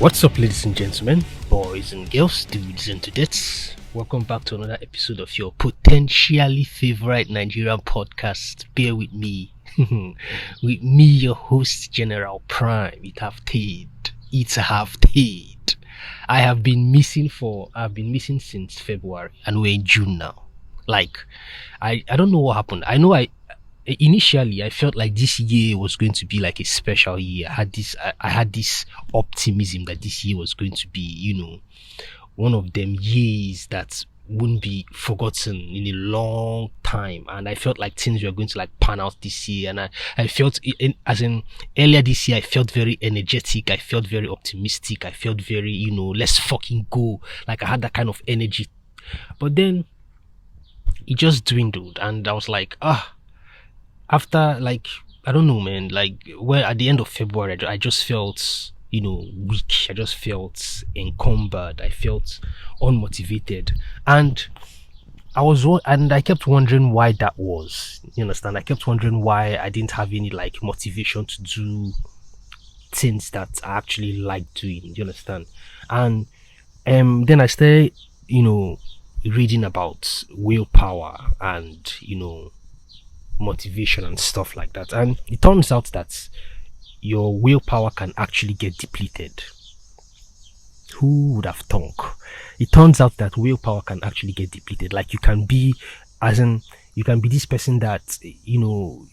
What's up, ladies and gentlemen, boys and girls, dudes and dudettes? Welcome back to another episode of your potentially favorite Nigerian podcast. Bear with me. With me, your host, General Prime. It's half Tate. I've been missing since February, and we're in June now. I don't know what happened. Initially I felt like this year was going to be like a special year. I had this optimism that this year was going to be, one of them years that wouldn't be forgotten in a long time. And I felt like things were going to like pan out this year. And I felt earlier this year, I felt very energetic. I felt very optimistic. I felt very, let's fucking go. Like I had that kind of energy. But then it just dwindled. And I was like, after I don't know, man, at the end of February I just felt weak. I just felt encumbered. I felt unmotivated, and I kept wondering why that was. You understand? I kept wondering why I didn't have any motivation to do things that I actually like doing. You understand? And then I started reading about willpower and motivation and stuff like that, and it turns out that your willpower can actually get depleted. Who would have thunk? It turns out that willpower can actually get depleted. You can be this person that you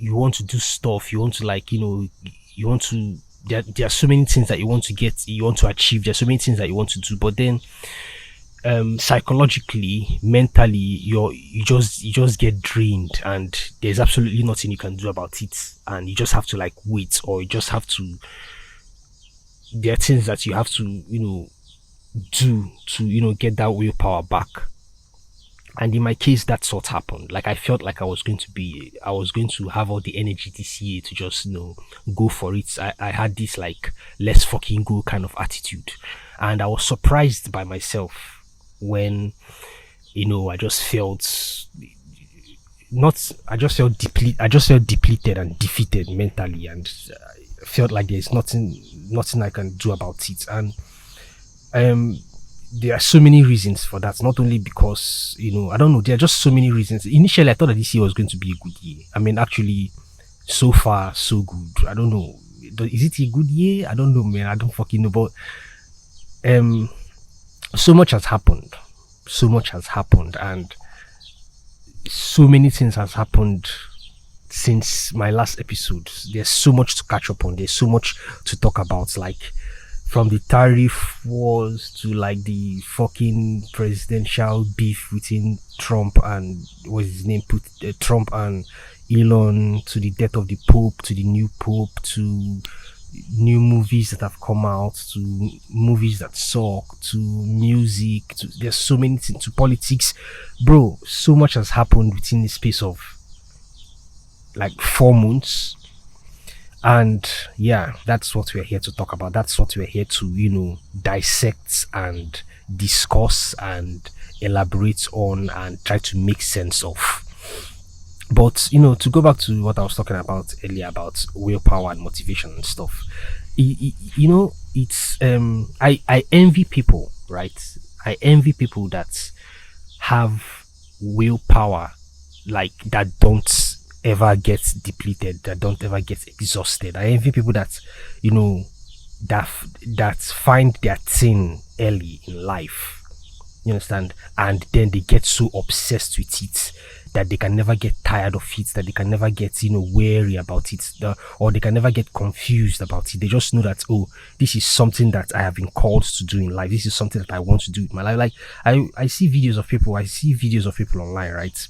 want to do stuff, you want to there are so many things that you want to achieve, there's so many things that you want to do, but then psychologically, mentally, you just get drained, and there's absolutely nothing you can do about it, and you just have to wait, or you just have to. There are things that you have to do to get that willpower back. And in my case, that's what happened. I felt like I was going to have all the energy this year to just go for it. I had this let's fucking go kind of attitude, and I was surprised by myself when I just felt depleted and defeated mentally, and I felt like there's nothing I can do about it. And there are so many reasons for that. Not only because I don't know, there are just so many reasons. Initially I thought that this year was going to be a good year. I mean, actually, so far so good. I don't know, is it a good year? I don't know, man. I don't fucking know. But so much has happened, and so many things has happened since my last episode. There's so much to catch up on. There's so much to talk about, from the tariff wars to the fucking presidential beef between Trump and Trump and Elon, to the death of the Pope, to the new Pope, to new movies that have come out, to movies that suck, to music, there's so many things, to politics. Bro, so much has happened within the space of 4 months. And yeah, that's what we're here to talk about. That's what we're here to dissect and discuss and elaborate on and try to make sense of. But to go back to what I was talking about earlier about willpower and motivation and stuff, it's I envy people, right? I envy people that have willpower that don't ever get depleted, that don't ever get exhausted. I envy people that that find their thing early in life. You understand? And then they get so obsessed with it that they can never get tired of it, that they can never get weary about it, or they can never get confused about it. They just know that, oh, this is something that I have been called to do in life. This is something that I want to do with my life. I see videos of people online, right,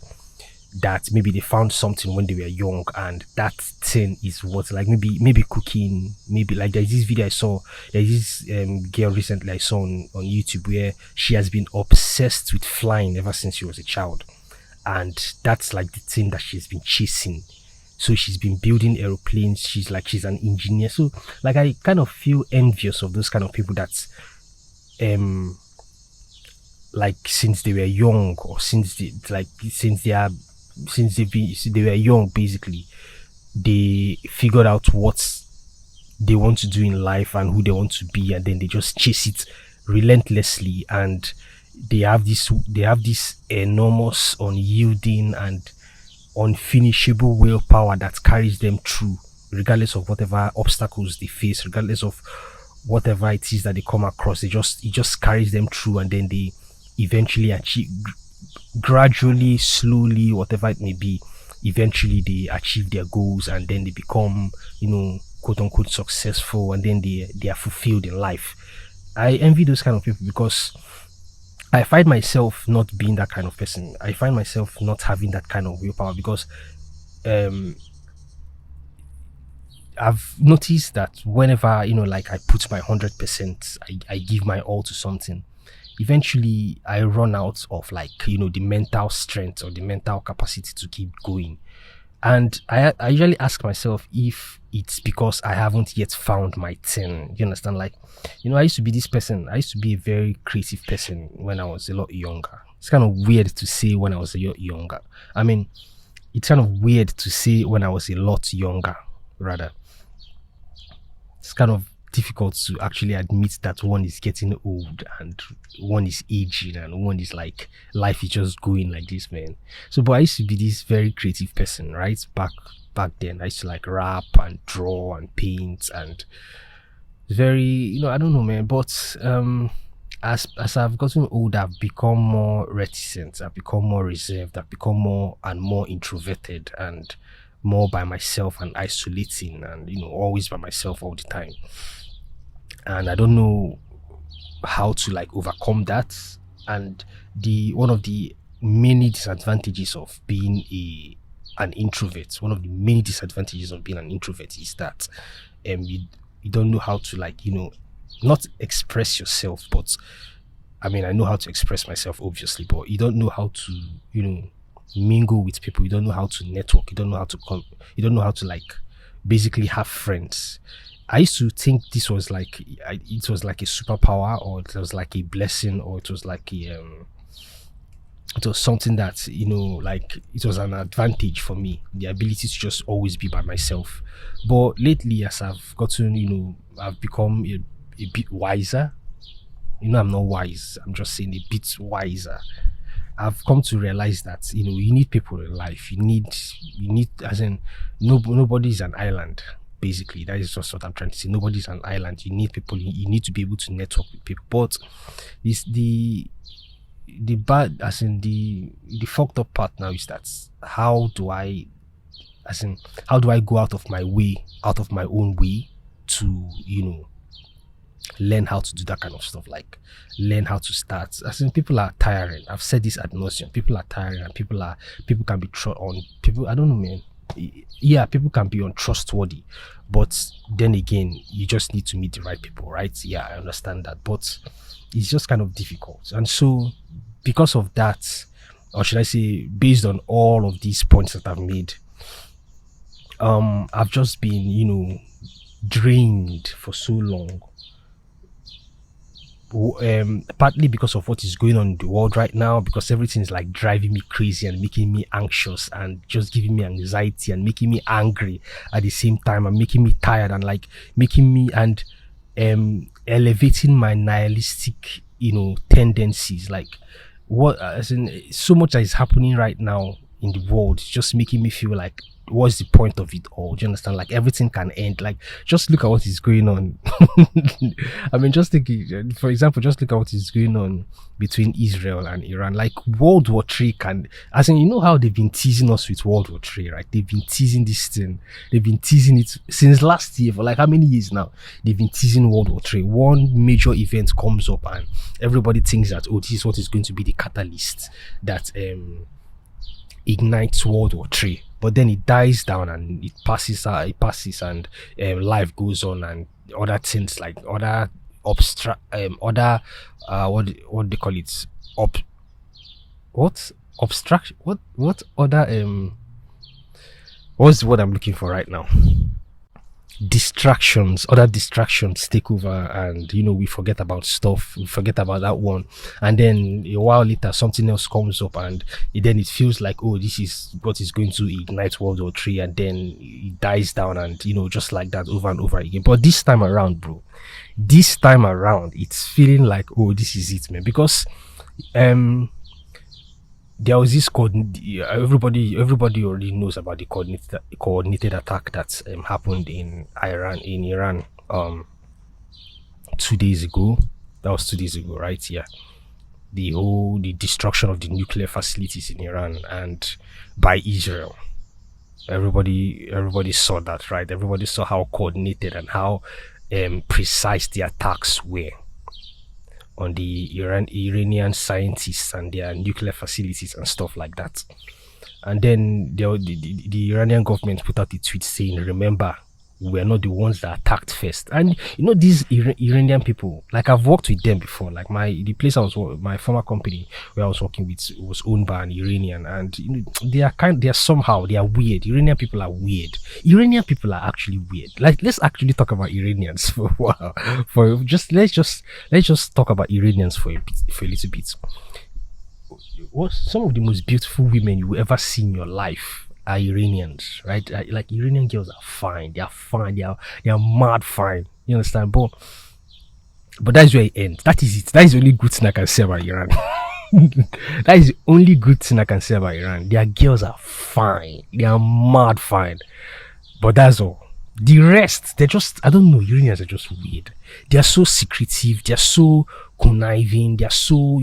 that maybe they found something when they were young, and that thing is what, maybe cooking, maybe there's this video I saw, there's this girl recently I saw on YouTube where she has been obsessed with flying ever since she was a child, and that's the thing that she's been chasing. So she's been building aeroplanes. She's an engineer. So I kind of feel envious of those kind of people that since they were young, or since they were young, basically they figured out what they want to do in life and who they want to be, and then they just chase it relentlessly, and they have this enormous, unyielding, and unfinishable willpower that carries them through, regardless of whatever obstacles they face, regardless of whatever it is that they come across. It just carries them through, and then they eventually achieve, gradually, slowly, whatever it may be, eventually they achieve their goals, and then they become, quote unquote, successful, and then they are fulfilled in life. I envy those kind of people because I find myself not being that kind of person. I find myself not having that kind of willpower because um I've noticed that whenever, like I put my 100%, I give my all to something, eventually I run out of, like, the mental strength or the mental capacity to keep going. And I usually ask myself if it's because I haven't yet found my 10. You understand? Like, I used to be this person. I used to be a very creative person when I was a lot younger. It's kind of weird to say when I was a lot younger. I mean, it's kind of weird to say when I was a lot younger, rather. It's kind of difficult to actually admit that one is getting old and one is aging and one is like, life is just going like this, man. So, but I used to be this very creative person, right? Back then, I used to like rap and draw and paint, and very, I don't know, man. But as I've gotten older, I've become more reticent. I've become more reserved. I've become more and more introverted and more by myself and isolating, and always by myself all the time. And I don't know how to like overcome that. And the one of the many disadvantages of being an introvert, one of the many disadvantages of being an introvert is that you don't know how to, like, not express yourself, but I mean, I know how to express myself, obviously, but you don't know how to, mingle with people. You don't know how to network. You don't know how to come. You don't know how to, like, basically have friends. I used to think this was like, it was like a superpower, or it was like a blessing, or it was like it was something that, like, it was an advantage for me, the ability to just always be by myself. But lately, as I've gotten, I've become a bit wiser. I'm not wise. I'm just saying a bit wiser. I've come to realize that, you need people in life. You need, as in, nobody's an island. Basically, that is just what I'm trying to say. Nobody's an island. You need people. You need to be able to network with people. But this the bad, as in the fucked up part now is that how do I go out of my way, out of my own way, to learn how to do that kind of stuff, like learn how to start. As in, people are tiring. I've said this ad nauseum. People are tiring, and people can be on people. I don't know, man. Yeah, people can be untrustworthy, but then again, you just need to meet the right people, right? Yeah, I understand that, but it's just kind of difficult. And so, because of that, or should I say, based on all of these points that I've made, I've just been, drained for so long. Partly because of what is going on in the world right now, because everything is like driving me crazy and making me anxious and just giving me anxiety and making me angry at the same time, and making me tired, and like making me and elevating my nihilistic tendencies. Like, what, as in, so much that is happening right now in the world, it's just making me feel like, what's the point of it all? Do you understand? Like, everything can end. Like, just look at what is going on. I mean, just think, for example, just look at what is going on between Israel and Iran. Like, World War III can, as in, how they've been teasing us with World War III, right? They've been teasing this thing. They've been teasing it since last year, for like how many years now? They've been teasing World War III. One major event comes up and everybody thinks that, oh, this is what is going to be the catalyst that ignites World War III. But then it dies down and it passes, and life goes on, and other things, like other other what they call it, what obstruction, what other what's the word I'm looking for right now? other distractions take over, and we forget about stuff, we forget about that one, and then a while later something else comes up, and then it feels like, oh, this is what is going to ignite World War III, and then it dies down, and just like that over and over again. But this time around, bro, it's feeling like, oh, this is it, man, because there was this everybody already knows about the coordinated attack that happened in Iran 2 days ago. That was 2 days ago, right? Yeah, the destruction of the nuclear facilities in Iran and by Israel. Everybody saw that, right? Everybody saw how coordinated and how precise the attacks were on the Iranian scientists and their nuclear facilities and stuff like that. And then the Iranian government put out a tweet saying, remember, we're not the ones that attacked first. And these Iranian people, like, I've worked with them before. Like my former company where I was working with was owned by an Iranian, and they are weird. Iranian people are weird. Iranian people are actually weird. Like, let's actually talk about Iranians for a while. Let's just talk about Iranians for a little bit. What's some of the most beautiful women you will ever see in your life are Iranians, right? Like, Iranian girls are fine. They are fine. They are mad fine. You understand? But that's where it ends. That is it. That is the only good thing I can say about Iran. That is the only good thing I can say about Iran. Their girls are fine. They are mad fine. But that's all. The rest, they're just, I don't know, Iranians are just weird. They are so secretive. They are so conniving. They are so,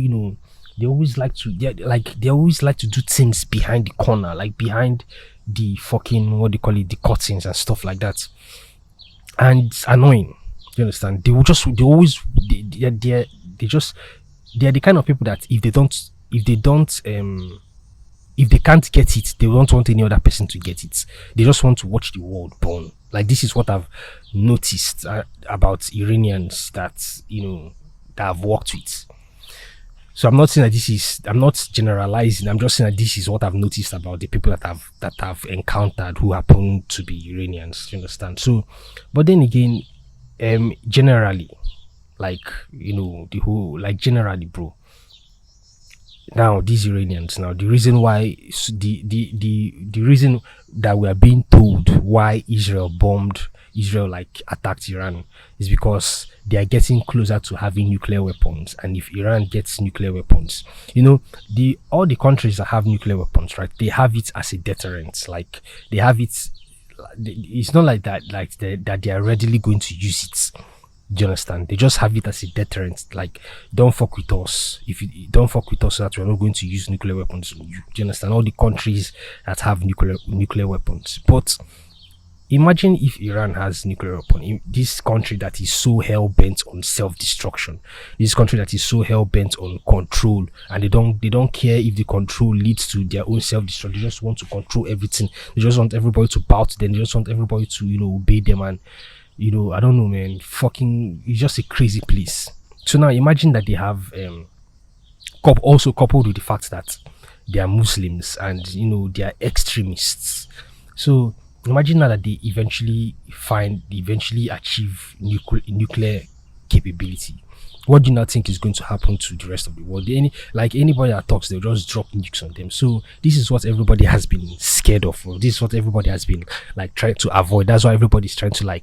they always like to do things behind the corner, like behind the fucking, what do you call it, the curtains and stuff like that. And it's annoying. You understand? They're the kind of people that if they can't get it, they don't want any other person to get it. They just want to watch the world burn. Like, this is what I've noticed about Iranians that I've worked with. So I'm not saying that I'm not generalizing. I'm just saying that this is what I've noticed about the people that I've encountered who happen to be Iranians. You understand? So, but then again, generally, generally, bro. Now, these Iranians, the reason why, the reason that we are being told why Israel attacked Iran is because they are getting closer to having nuclear weapons. And if Iran gets nuclear weapons, all the countries that have nuclear weapons, right, they have it as a deterrent. Like, they have it, it's not like that, that they are readily going to use it. Do you understand? They just have it as a deterrent. Like, don't fuck with us. If you don't fuck with us, so that we're not going to use nuclear weapons. Do you understand? All the countries that have nuclear weapons. But imagine if Iran has nuclear weapon. This country that is so hell-bent on self-destruction, this country that is so hell-bent on control, and they don't care if the control leads to their own self-destruction. They just want to control everything. They just want everybody to bow to them. They just want everybody to obey them. And I don't know, man. Fucking, it's just a crazy place. So now imagine that they have also coupled with the fact that they are Muslims and they are extremists. So imagine now that they eventually achieve nuclear capability. What do you not think is going to happen to the rest of the world? Anybody that talks, they'll just drop nukes on them. So this is what everybody has been scared of. This is what everybody has been trying to avoid. That's why everybody's trying to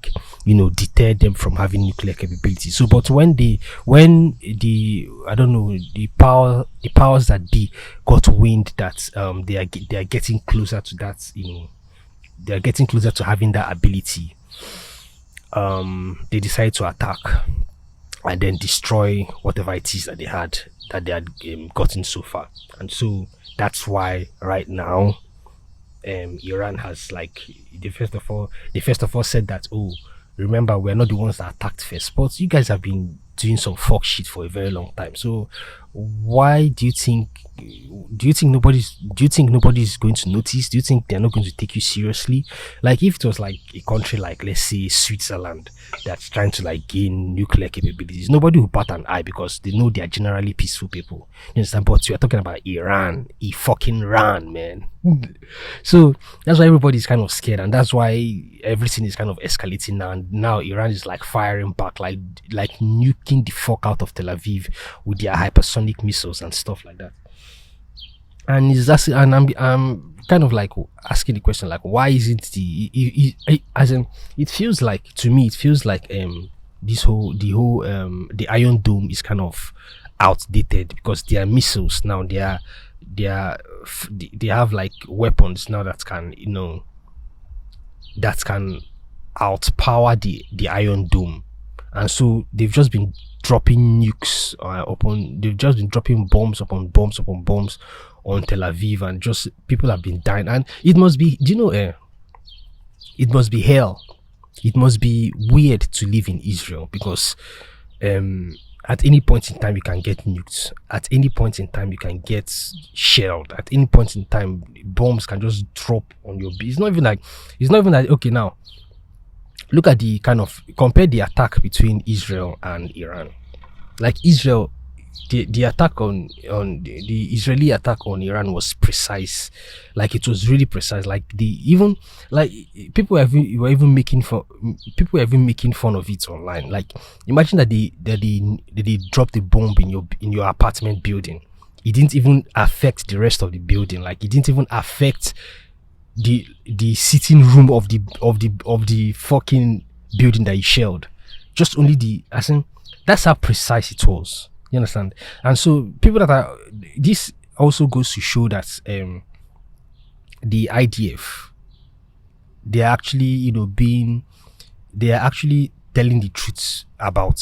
deter them from having nuclear capability. So, but when the powers that be got wind that they are getting closer to that, they are getting closer to having that ability, they decide to attack and then destroy whatever it is that they had gotten so far. And so that's why right now Iran has they first of all said that, oh, remember, we're not the ones that attacked first, but you guys have been doing some fuck shit for a very long time. So why do you think? Do you think nobody's going to notice? Do you think they're not going to take you seriously? Like if it was like a country like, let's say, Switzerland, that's trying to like gain nuclear capabilities, nobody will bat an eye because they know they are generally peaceful people. You understand? But we are talking about Iran, fucking Iran, man. So that's why everybody's kind of scared, and that's why everything is kind of escalating now. And now Iran is like firing back, like nuking the fuck out of Tel Aviv with their hypersonic missiles and stuff like that. And is that, and I'm kind of like asking the question, like, why isn't as in, it feels like, to me it feels like the Iron Dome is kind of outdated because their missiles now, they have like weapons now that can, that can outpower the Iron Dome. And so they've just been dropping nukes they've just been dropping bombs upon bombs upon bombs on Tel Aviv, and just people have been dying. And it must be, it must be hell. It must be weird to live in Israel because at any point in time you can get nuked. At any point in time you can get shelled. At any point in time bombs can just drop on your base. It's not even like okay, now look at compare the attack between Israel and Iran. Like Israel, the attack on the Israeli attack on Iran was precise. Like it was really precise. Like people were even making fun of it online. Like imagine that they dropped a bomb in your apartment building. It didn't even affect the rest of the building. Like it didn't even affect the sitting room of the fucking building that he shelled. Just only that's how precise it was. You understand? And so this also goes to show that the IDF, they are actually telling the truth about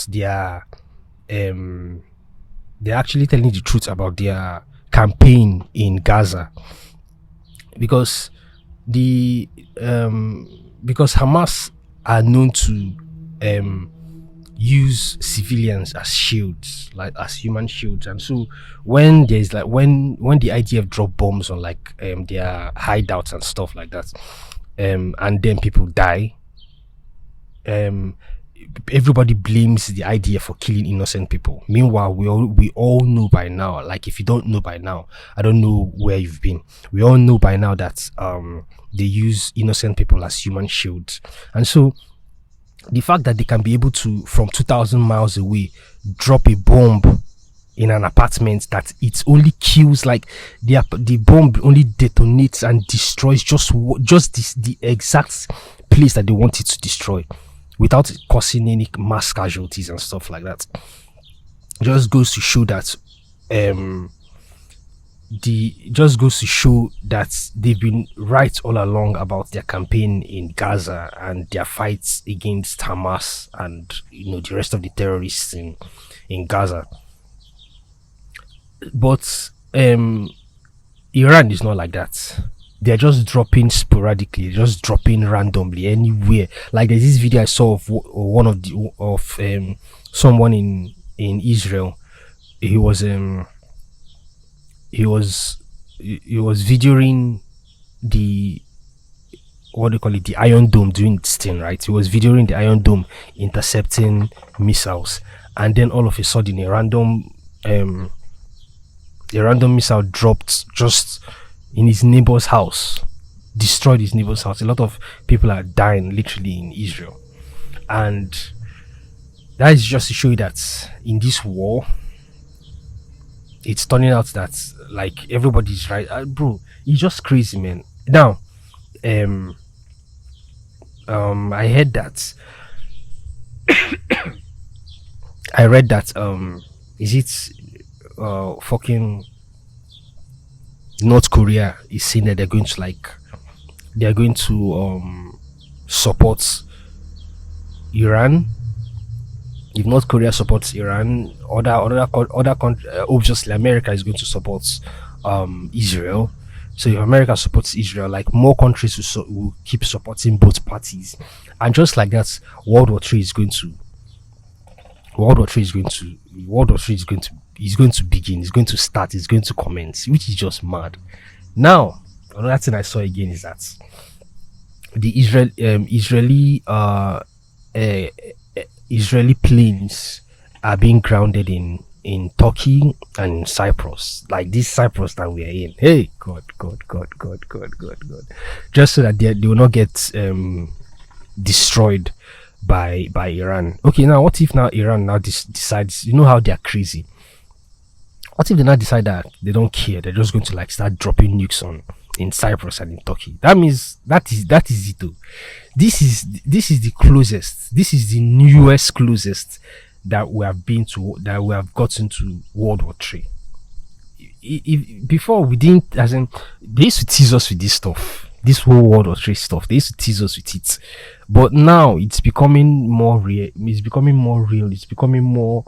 their campaign in Gaza, because because Hamas are known to use civilians as shields, like as human shields. And so when there's like when the IDF drop bombs on like their hideouts and stuff like that, and then people die, everybody blames the IDF for killing innocent people. Meanwhile, we all know by now, like if you don't know by now, I don't know where you've been. We all know by now that they use innocent people as human shields. And so the fact that they can be able to, from 2,000 miles away, drop a bomb in an apartment that it only kills, like the bomb only detonates and destroys just the exact place that they want it to destroy, without causing any mass casualties and stuff like that, just goes to show that they've been right all along about their campaign in Gaza and their fights against Hamas and the rest of the terrorists in Gaza. But Iran is not like that. They're just dropping sporadically, just dropping randomly anywhere. Like there's this video I saw of someone in Israel. He was videoing the the Iron Dome doing its thing, right? He was videoing the Iron Dome intercepting missiles, and then all of a sudden a random missile dropped just in his neighbor's house, destroyed his neighbor's house. A lot of people are dying literally in Israel, and that is just to show you that in this war, it's turning out that like everybody's right. Bro, it's just crazy, man. Now I heard that I read that is it fucking North Korea is saying that they're going to support Iran. If North Korea supports Iran, other country, obviously America is going to support Israel. So if America supports Israel, like more countries will keep supporting both parties, and just like that, World War III is going to begin, it's going to start, it's going to commence, which is just mad. Now, another thing I saw again is that the uh, Israeli planes are being grounded in Turkey and in Cyprus, like this Cyprus that we are in. Hey, God, just so that they will not get destroyed by Iran. Okay, now what if now Iran now decides? You know how they are crazy. What if they now decide that they don't care? They're just going to like start dropping nukes on in Cyprus and in Turkey. That means that is it though. This is the closest. This is the newest closest that we have been to, that we have gotten to World War Three. Before we didn't, as in, they used to tease us with this stuff, this whole World War Three stuff. They used to tease us with it, but now it's becoming more real. It's becoming more real. It's becoming more,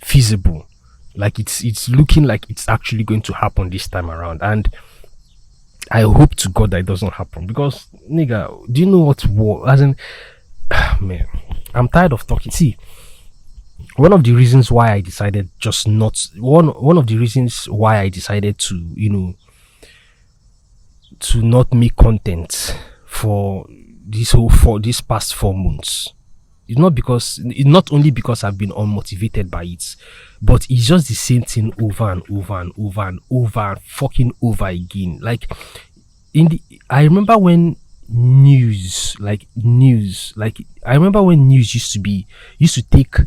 feasible. Like it's looking like it's actually going to happen this time around, and I hope to God that it doesn't happen, because nigga, do you know what war? As in, man, I'm tired of talking. See, one of the reasons why I decided just not one of the reasons why I decided to to not make content for this past 4 months. It's not only because I've been unmotivated by it, but it's just the same thing over and over and over and over and fucking over again. Like I remember when news I remember when news used to take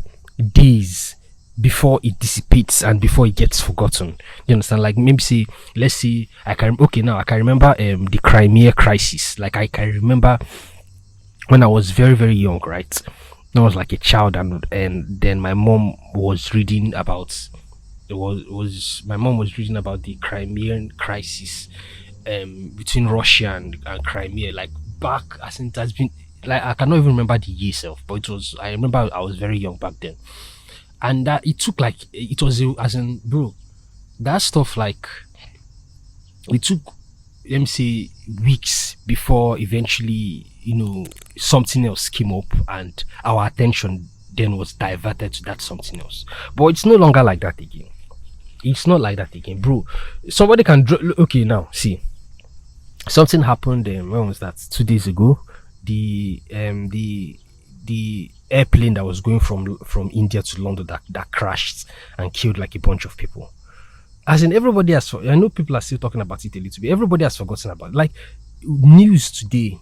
days before it dissipates and before it gets forgotten. You understand? Like maybe say, let's say I can remember the Crimea crisis. Like I can remember when I was very, very young, right? I was like a child, and then my mom was reading about my mom was reading about the Crimean crisis between Russia and Crimea, like back, I think that's been, like, I cannot even remember the year itself, but I remember I was very young back then, and that it took like, it was as in, bro, that stuff, like, it took, let me say, weeks before eventually something else came up and our attention then was diverted to that something else. But it's no longer like that again. It's not like that again, bro. Somebody can okay, now see, something happened, when was that, 2 days ago? The airplane that was going from India to London that crashed and killed like a bunch of people. As in, everybody has, I know people are still talking about it a little bit, everybody has forgotten about it. Like, news today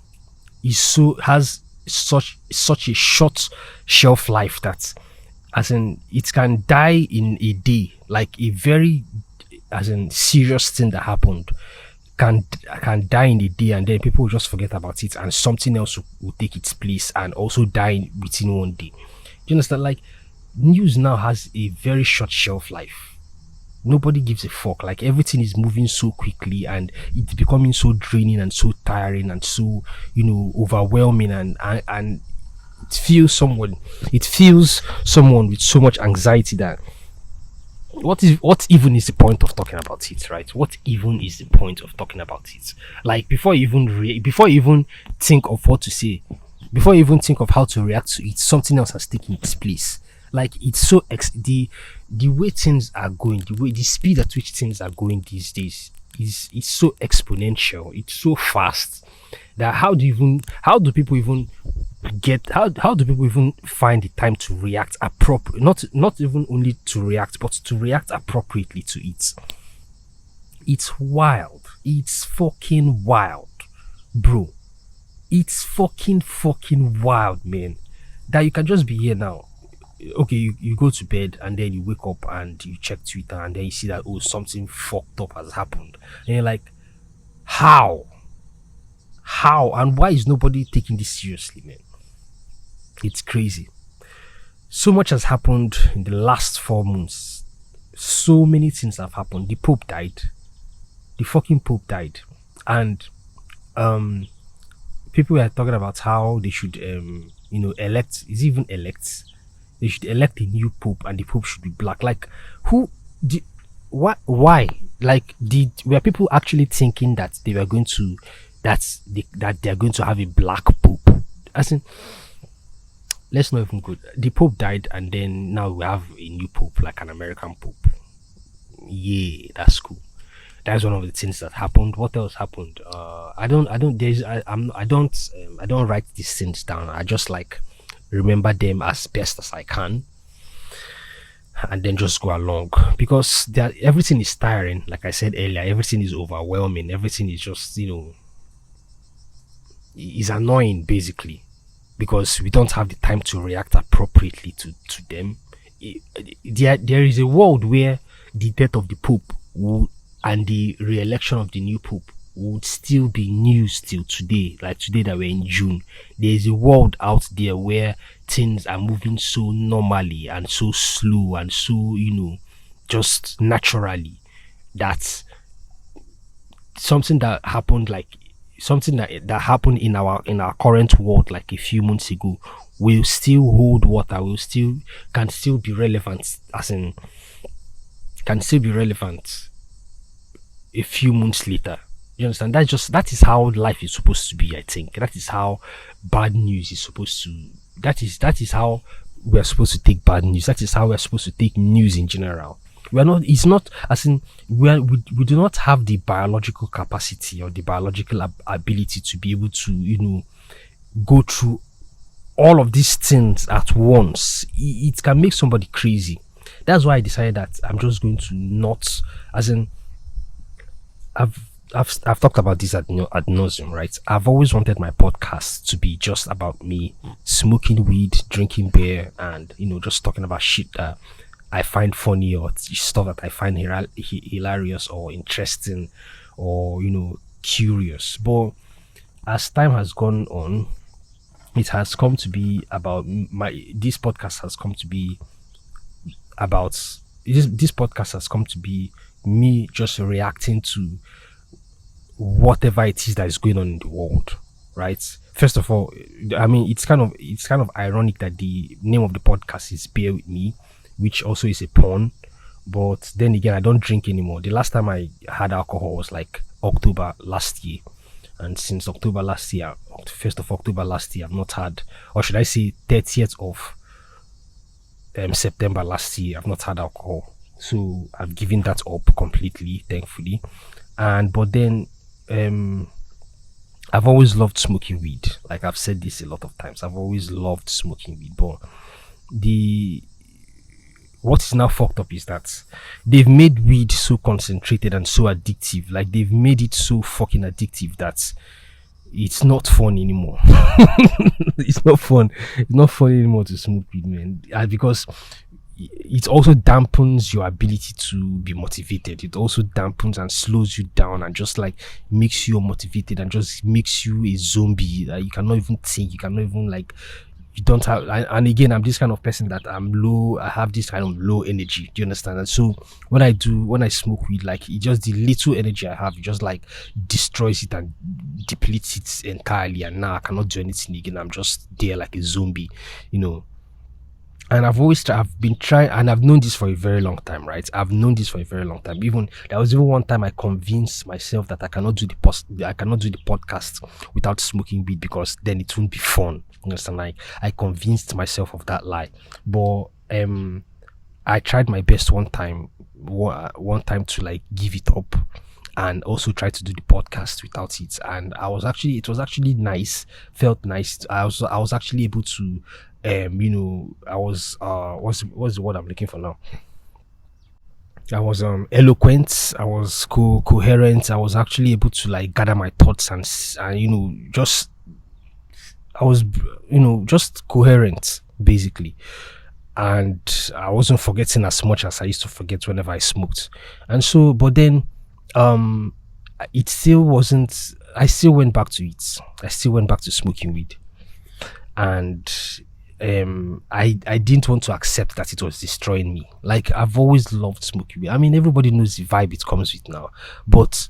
has such a short shelf life that, as in, it can die in a day. Like a very, as in, serious thing that happened can die in a day, and then people will just forget about it, and something else will take its place and also die within one day. Do you understand? Like, news now has a very short shelf life. Nobody gives a fuck. Like, everything is moving so quickly, and it's becoming so draining and so tiring and so overwhelming, and it fills someone with so much anxiety that what even is the point of talking about it, right? What even is the point of talking about it? Like, before you even think of what to say, before you even think of how to react to it, something else has taken its place. Like, it's so the way things are going, the speed at which things are going these days it's so exponential, it's so fast, that how do people even find the time to react not even only to react, but to react appropriately to it? It's wild. It's fucking wild, bro. It's fucking wild, man, that you can just be here now. Okay, you go to bed, and then you wake up and you check Twitter, and then you see that, oh, something fucked up has happened, and you're like, how and why is nobody taking this seriously, man? It's crazy. So much has happened in the last 4 months. So many things have happened. The Pope died. The fucking Pope died, and people were talking about how they should elect. Is even elect? They should elect a new pope, and the pope should be black. Like, why? Like, were people actually thinking that they were going to that they're going to have a black pope? As in, let's not even go. The pope died, and then now we have a new pope, like an American pope. Yeah, that's cool. That's one of the things that happened. What else happened? I don't write these things down. I just like remember them as best as I can, and then just go along because everything is tiring. Like I said earlier, everything is overwhelming. Everything is just is annoying basically because we don't have the time to react appropriately to them. There is a world where the death of the Pope and the re-election of the new Pope would still be news till today, like today that we're in June. There is a world out there where things are moving so normally and so slow and so, just naturally that something that happened like something that happened in our current world like a few months ago will still hold water, can still be relevant, as in can still be relevant a few months later. You understand? That is how life is supposed to be. I think that is how bad news is supposed to. That is how we're supposed to take bad news. That is how we're supposed to take news in general. We're not. It's not as in we do not have the biological capacity or the biological ability to be able to go through all of these things at once. It can make somebody crazy. That's why I decided that I'm just going to not, as in, I've talked about this ad nauseum, right? I've always wanted my podcast to be just about me smoking weed, drinking beer, and just talking about shit that I find funny or stuff that I find hilarious or interesting or curious. But as time has gone on, it has come to be about this podcast has come to be about this podcast has come to be me just reacting to whatever it is that is going on in the world, right? First of all, I mean it's kind of ironic that the name of the podcast is Bear With Me, which also is a pun. But then again, I don't drink anymore. The last time I had alcohol was like October last year, and since October last year, 1st of October last year, I've not had, or should I say 30th of September last year, I've not had alcohol. So I've given that up completely, thankfully. But then I've always loved smoking weed. Like I've said this a lot of times, I've always loved smoking weed. But what is now fucked up is that they've made weed so concentrated and so addictive. Like they've made it so fucking addictive that it's not fun anymore. It's not fun. It's not fun anymore to smoke weed, man. Because it also dampens your ability to be motivated. It also dampens and slows you down and just like makes you unmotivated and just makes you a zombie that you cannot even think. You cannot even like. You don't have, and again, I'm this kind of person that I'm low. I have this kind of low energy. Do you understand? And so when I smoke weed, like it just the little energy I have, it just like destroys it and depletes it entirely. And now I cannot do anything again. I'm just there like a zombie, And I've been trying, and I've known this for a very long time, right? I've known this for a very long time. There was even one time I convinced myself that I cannot do the podcast without smoking weed because then it won't be fun. You understand? Like I convinced myself of that lie. But I tried my best one time to like give it up and also try to do the podcast without it. And it was actually nice, felt nice. I was actually able to I was what's the word I'm looking for now? I was eloquent, I was coherent, I was actually able to like gather my thoughts and just I was just coherent basically. And I wasn't forgetting as much as I used to forget whenever I smoked. And so but then it still wasn't I still went back to it. I still went back to smoking weed. And I didn't want to accept that it was destroying me. Like I've always loved smoking weed. I mean, everybody knows the vibe it comes with now. But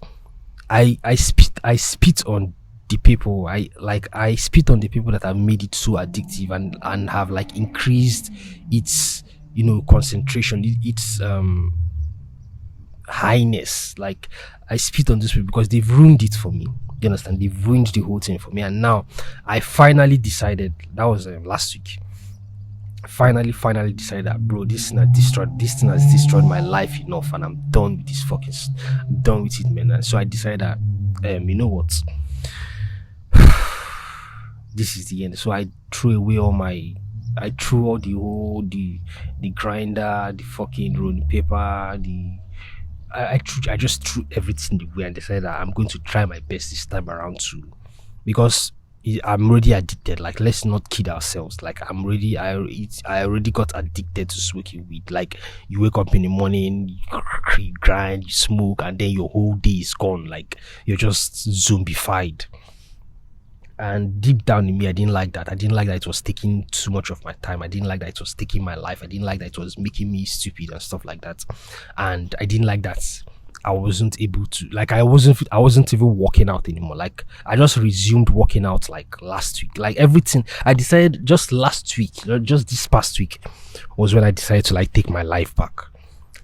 I spit on the people. I spit on the people that have made it so addictive and have like increased its concentration, its highness. Like I spit on these people because they've ruined it for me. You understand? They've ruined the whole thing for me. And now I finally decided, that was last week, finally decided that, bro, this thing has destroyed my life enough, and I'm done with this I'm done with it, man. And so I decided that, you know what, this is the end. So I threw away I threw all the grinder, the fucking rolling paper, I just threw everything away and decided that I'm going to try my best this time around too, because I'm already addicted. Like, let's not kid ourselves. Like, I already got addicted to smoking weed. Like, you wake up in the morning, you grind, you smoke, and then your whole day is gone. Like, you're just zombified. And deep down in me, I didn't like that. I didn't like that it was taking too much of my time. I didn't like that it was taking my life. I didn't like that it was making me stupid and stuff like that. And I didn't like that I wasn't able to, like, I wasn't even working out anymore. Like, I just resumed working out like last week. Like, everything I decided just last week, just this past week, was when I decided to like take my life back,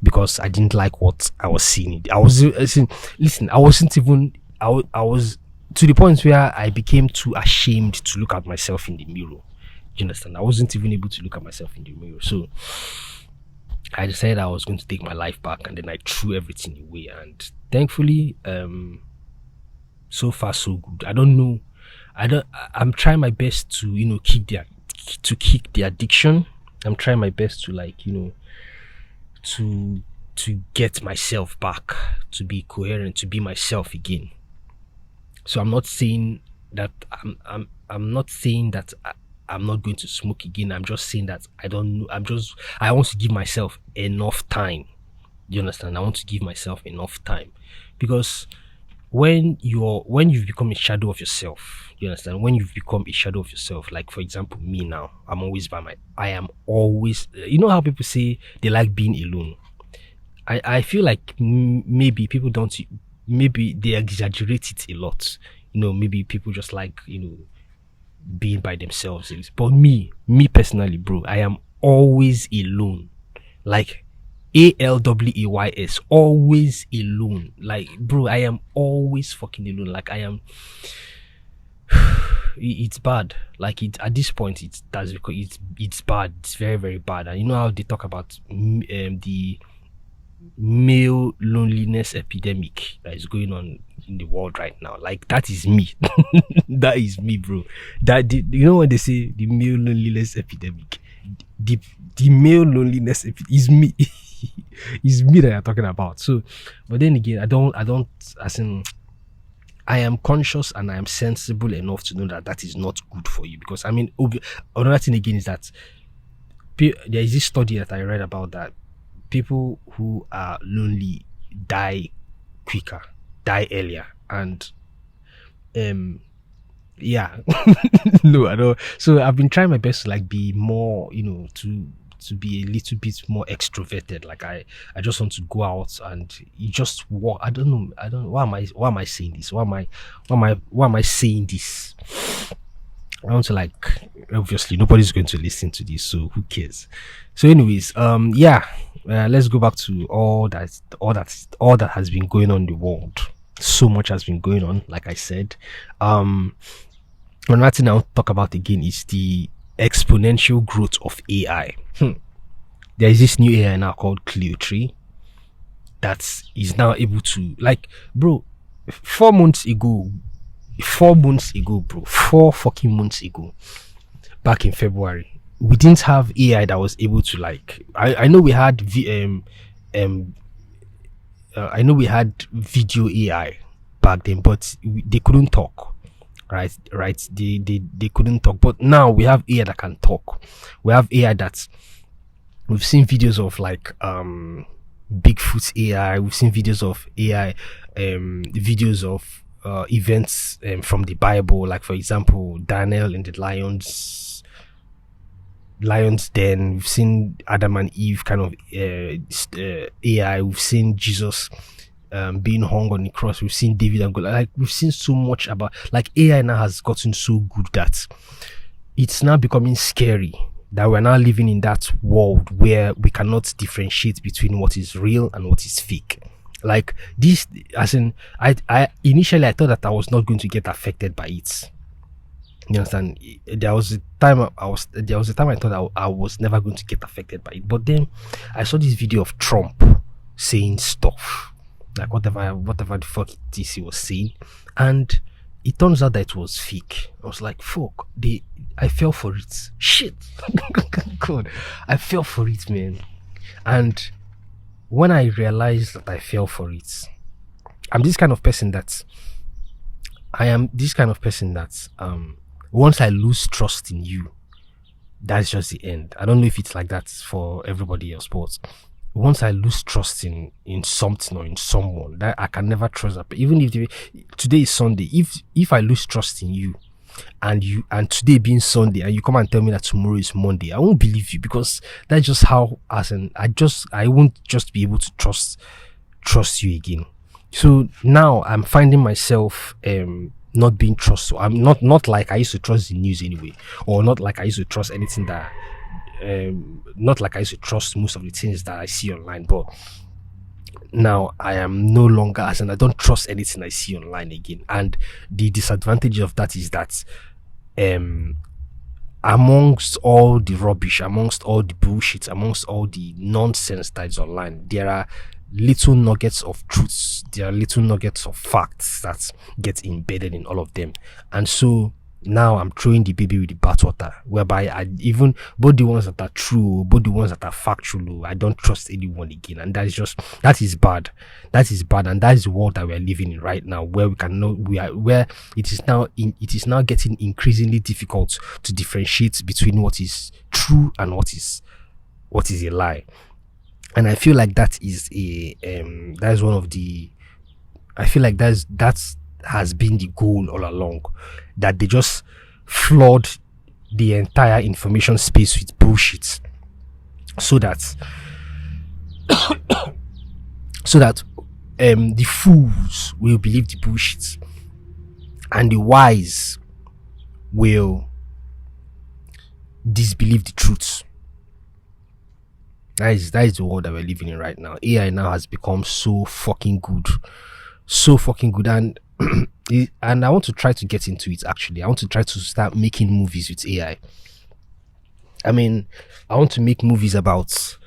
because I didn't like what I was seeing. I wasn't even, I was to the point where I became too ashamed to look at myself in the mirror. You understand? I wasn't even able to look at myself in the mirror. So I decided I was going to take my life back, and then I threw everything away. And thankfully, so far so good. I don't know. I'm trying my best to, kick the addiction. I'm trying my best to, like, to get myself back, to be coherent, to be myself again. So I'm not saying that I'm not saying that I'm not going to smoke again. I'm just saying that I don't know. I want to give myself enough time. You understand? I want to give myself enough time, because when you've become a shadow of yourself, you understand? When you've become a shadow of yourself, like, for example, me now, I am always, how people say they like being alone. I feel like maybe people don't, maybe they exaggerate it a lot. Maybe people just like, being by themselves. But me personally, bro, I am always alone. Like, ALWAYS, always alone. Like, bro, I am always fucking alone. Like, I am. It's bad. Like, at this point, it's bad. It's very, very bad. And you know how they talk about the male loneliness epidemic that is going on in the world right now. Like, that is me. That is me, bro. When they say the male loneliness epidemic, the male loneliness is me. It's me that you're talking about. So, but then again, I am conscious and I am sensible enough to know that that is not good for you, because another thing again is that there is this study that I read about, that people who are lonely die earlier. And yeah. No, I don't. So I've been trying my best to, like, be more, to be a little bit more extroverted. Like, I just want to go out and you just walk. I don't know. Why am I saying this? Why am I saying this? I want to, like, obviously nobody's going to listen to this, so who cares? So anyways, let's go back to all that has been going on in the world. So much has been going on, like I said. Another thing I'll talk about again is the exponential growth of AI. There is this new AI now called Clio 3 that is now able to, like, bro, 4 months ago, bro, 4 fucking months ago, back in February, we didn't have AI that was able to, like, I know we had I know we had video AI back then, but they couldn't talk. Right. They couldn't talk. But now we have AI that can talk. We have AI that we've seen videos of, like, Bigfoot AI. We've seen videos of AI, videos of events from the Bible, like, for example, Daniel in the lion's den. We've seen Adam and Eve kind of AI. We've seen Jesus being hung on the cross. We've seen David and Goliath. Like, we've seen so much about, like, AI now has gotten so good that it's now becoming scary that we're now living in that world where we cannot differentiate between what is real and what is fake. Like, this, as in, I initially I thought that I was not going to get affected by it. You understand? There was a time I thought I was never going to get affected by it, but then I saw this video of Trump saying stuff like whatever the fuck it is he was saying, and it turns out that it was fake. I was like, fuck, I fell for it. Shit. God, I fell for it, man. And when I realized that I fell for it, I'm this kind of person that once I lose trust in you, that's just the end. I don't know if it's like that for everybody else, but once I lose trust in something or in someone, that I can never trust that. Even if today is Sunday, if I lose trust in you, and today being Sunday, and you come and tell me that tomorrow is Monday, I won't believe you, because that's just how I won't just be able to trust you again. So now I'm finding myself not being trustful. I'm not like I used to trust the news anyway, or not like I used to trust anything that not like I used to trust most of the things that I see online, but now I am no longer, I don't trust anything I see online again. And the disadvantage of that is that amongst all the rubbish, amongst all the bullshit, amongst all the nonsense that is online, there are little nuggets of truths, there are little nuggets of facts that get embedded in all of them. And so now I'm throwing the baby with the bathwater, whereby both the ones that are true, both the ones that are factual, I don't trust anyone again. And that is bad. And that is the world that we are living in right now, where it is now getting increasingly difficult to differentiate between what is true and what is a lie. And I feel like that has been the goal all along, that they just flood the entire information space with bullshit, so that the fools will believe the bullshit and the wise will disbelieve the truth. That is the world that we're living in right now. AI now has become so fucking good, and and I want to try to get into it. Actually, I want to try to start making movies with AI. I mean, I want to make movies about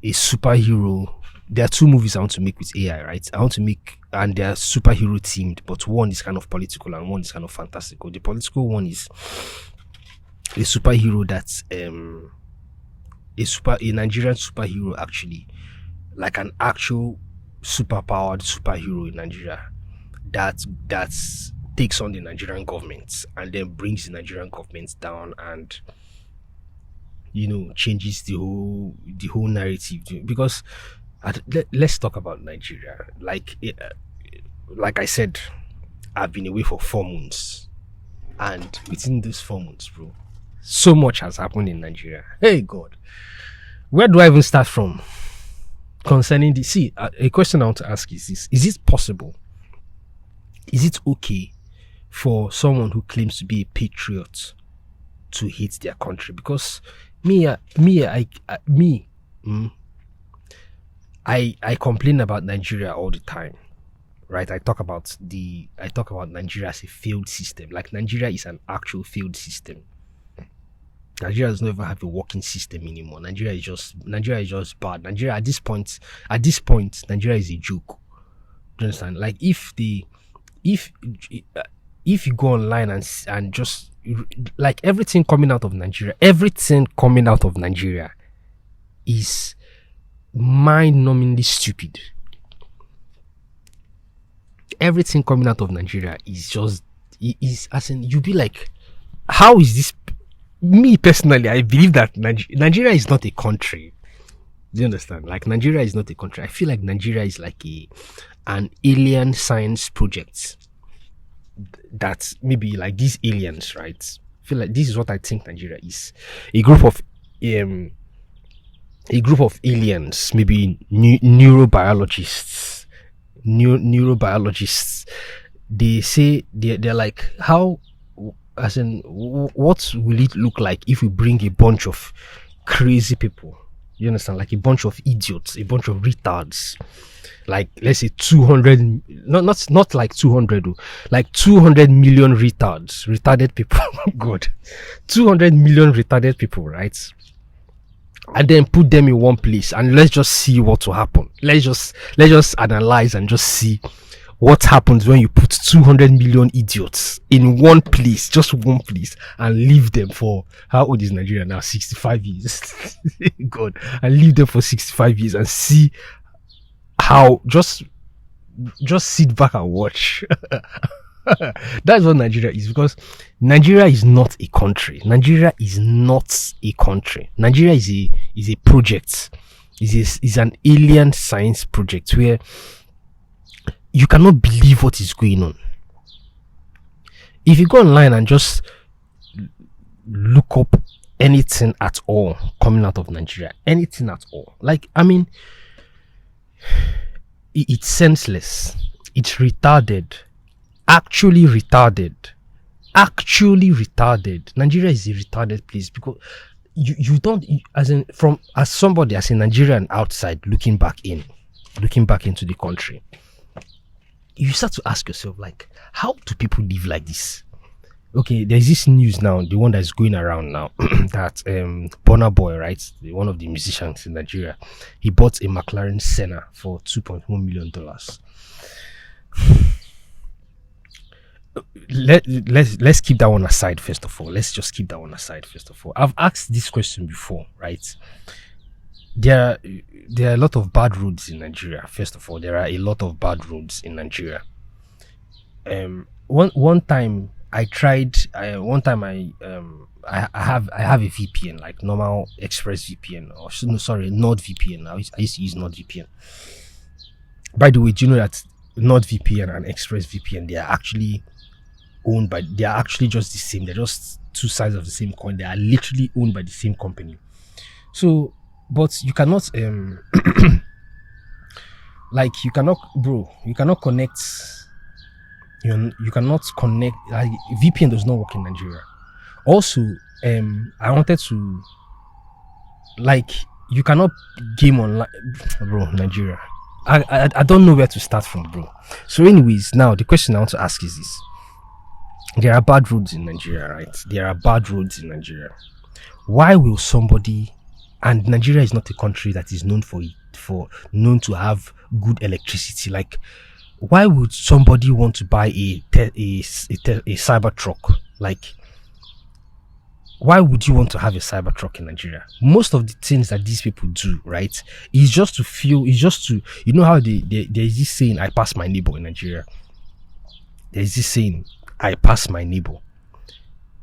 a superhero. There are two movies I want to make with AI, right? And they are superhero themed, but one is kind of political and one is kind of fantastical. The political one is a superhero that's a Nigerian superhero, actually, like an actual superpowered superhero in Nigeria that takes on the Nigerian government and then brings the Nigerian government down and changes the whole narrative. Because let's talk about Nigeria. Like I said, I've been away for 4 months, and within those 4 months, bro, so much has happened in Nigeria. Hey God, where do I even start from concerning this? See, a question I want to ask is this: is it possible? Is it okay for someone who claims to be a patriot to hate their country? Because I complain about Nigeria all the time, right? I talk about Nigeria as a failed system. Like, Nigeria is an actual failed system. Nigeria does not even have a working system anymore. Nigeria is just bad. Nigeria at this point, Nigeria is a joke. Do you understand? Like, if you go online and just like everything coming out of Nigeria is mind-numbingly stupid. Everything coming out of Nigeria is as in, you be like, how is this? Me personally, I believe that Nigeria is not a country. Do you understand? Like, Nigeria is not a country. I feel like Nigeria is like an alien science project. That maybe like these aliens, right? I feel like this is what I think Nigeria is: a group of aliens, maybe neurobiologists. Neurobiologists. They say they're like, how, as in, what will it look like if we bring a bunch of crazy people You understand? Like a bunch of idiots, a bunch of retards. Like let's say 200, not like 200, like 200 million retarded people. God, 200 million retarded people, right? And then put them in one place and let's just see what will happen. Let's just analyze and just see what happens when you put 200 million idiots in one place, just one place, and leave them for, how old is Nigeria now? 65 years. God, and leave them for 65 years and see how, just sit back and watch. That's what Nigeria is, because Nigeria is not a country. Nigeria is not a country. Nigeria is a project. Is an alien science project where you cannot believe what is going on. If you go online and just look up anything at all coming out of Nigeria, anything at all, like, I mean, it's senseless, it's retarded, actually retarded. Nigeria is a retarded place, because you don't, as somebody, as a Nigerian outside looking back into the country, you start to ask yourself, like, how do people live like this? Okay, there's this news now, the one that's going around now, that Burna Boy, right, one of the musicians in Nigeria, he bought a McLaren Senna for $2.1 million. Let's keep that one aside first of all. Let's just keep that one aside first of all. I've asked this question before, right? There are a lot of bad roads in Nigeria. First of all, there are a lot of bad roads in Nigeria. One time I tried. I have a VPN, like normal Express VPN, or NordVPN. I used to use NordVPN. By the way, do you know that NordVPN and Express VPN, they are actually just the same. They're just two sides of the same coin. They are literally owned by the same company. So, but you cannot like you cannot connect. You cannot connect. Like, VPN does not work in Nigeria. Also, I wanted to, like, you cannot game online, bro. Nigeria. I don't know where to start from, bro. So, anyways, now the question I want to ask is this: there are bad roads in Nigeria, right? There are bad roads in Nigeria. Why will somebody? And Nigeria is not a country that is known known to have good electricity. Like, why would somebody want to buy a cyber truck? Like, why would you want to have a cyber truck in Nigeria? Most of the things that these people do, right, is just to feel, is just to, you know how there's this saying, I pass my neighbor in Nigeria. There's this saying, I pass my neighbor.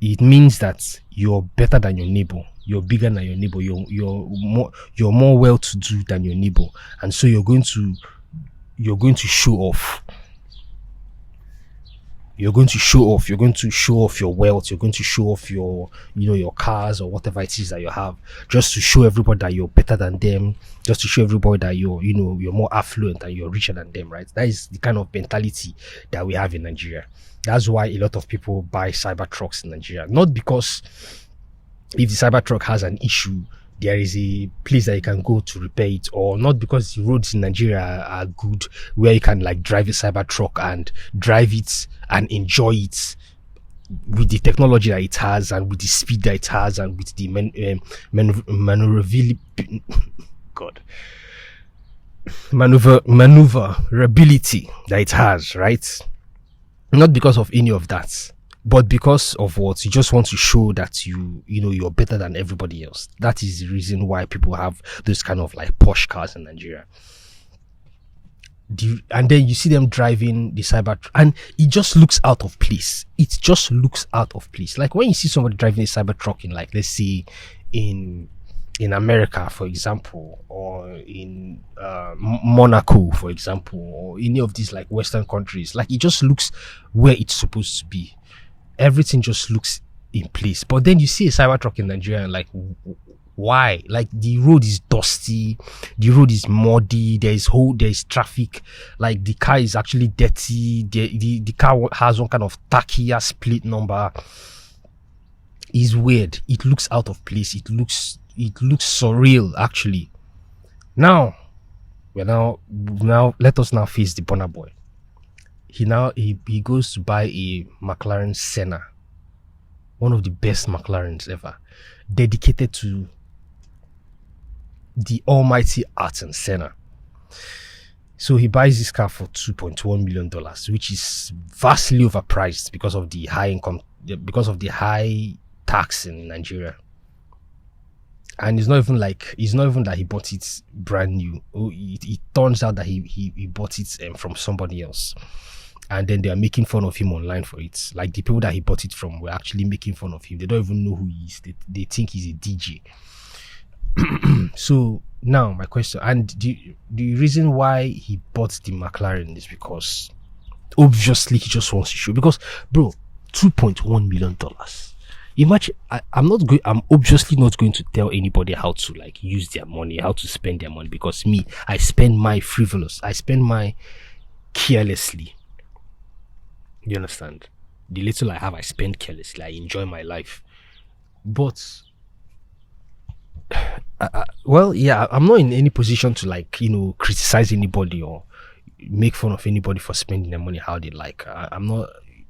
It means that you're better than your neighbor. You're bigger than your neighbor. You're more well-to-do than your neighbor, and so you're going to show off. You're going to show off. You're going to show off your wealth. You're going to show off your cars or whatever it is that you have, just to show everybody that you're better than them. Just to show everybody that you're more affluent and you're richer than them, right? That is the kind of mentality that we have in Nigeria. That's why a lot of people buy cyber trucks in Nigeria. Not because if the cyber truck has an issue, there is a place that you can go to repair it, or not because the roads in Nigeria are good where you can like drive a cyber truck and drive it and enjoy it with the technology that it has and with the speed that it has and with the maneuverability that it has, right? Not because of any of that, but because of what you just want to show that you're better than everybody else. That is the reason why people have those kind of like posh cars in Nigeria. And then you see them driving the cyber, and it just looks out of place. It just looks out of place. Like when you see somebody driving a cyber truck in, like, let's say in America, for example, or in Monaco, for example, or any of these like Western countries, like it just looks where it's supposed to be. Everything just looks in place. But then you see a cyber truck in Nigeria and like, why? Like the road is dusty, the road is muddy, there is traffic, like the car is actually dirty, the car has one kind of tacky split number. It's weird. It looks out of place. It looks it looks surreal actually. Now, now let us now face the Burna Boy. He goes to buy a McLaren Senna, one of the best McLarens ever, dedicated to the almighty Ayrton Senna. So he buys this car for $2.1 million, which is vastly overpriced because of the high tax in Nigeria. And it's not even that he bought it brand new. It turns out that he bought it from somebody else, and then they are making fun of him online for it. Like the people that he bought it from were actually making fun of him. They don't even know who he is. They think he's a DJ. So now my question, and the reason why he bought the McLaren is because obviously he just wants to show. Because bro, $2.1 million. Imagine, I'm obviously not going to tell anybody how to like use their money, how to spend their money, because I spend my carelessly. You understand? The little I have, I spend carelessly. I enjoy my life. But well, yeah, I'm not in any position to like, criticize anybody or make fun of anybody for spending their money how they like.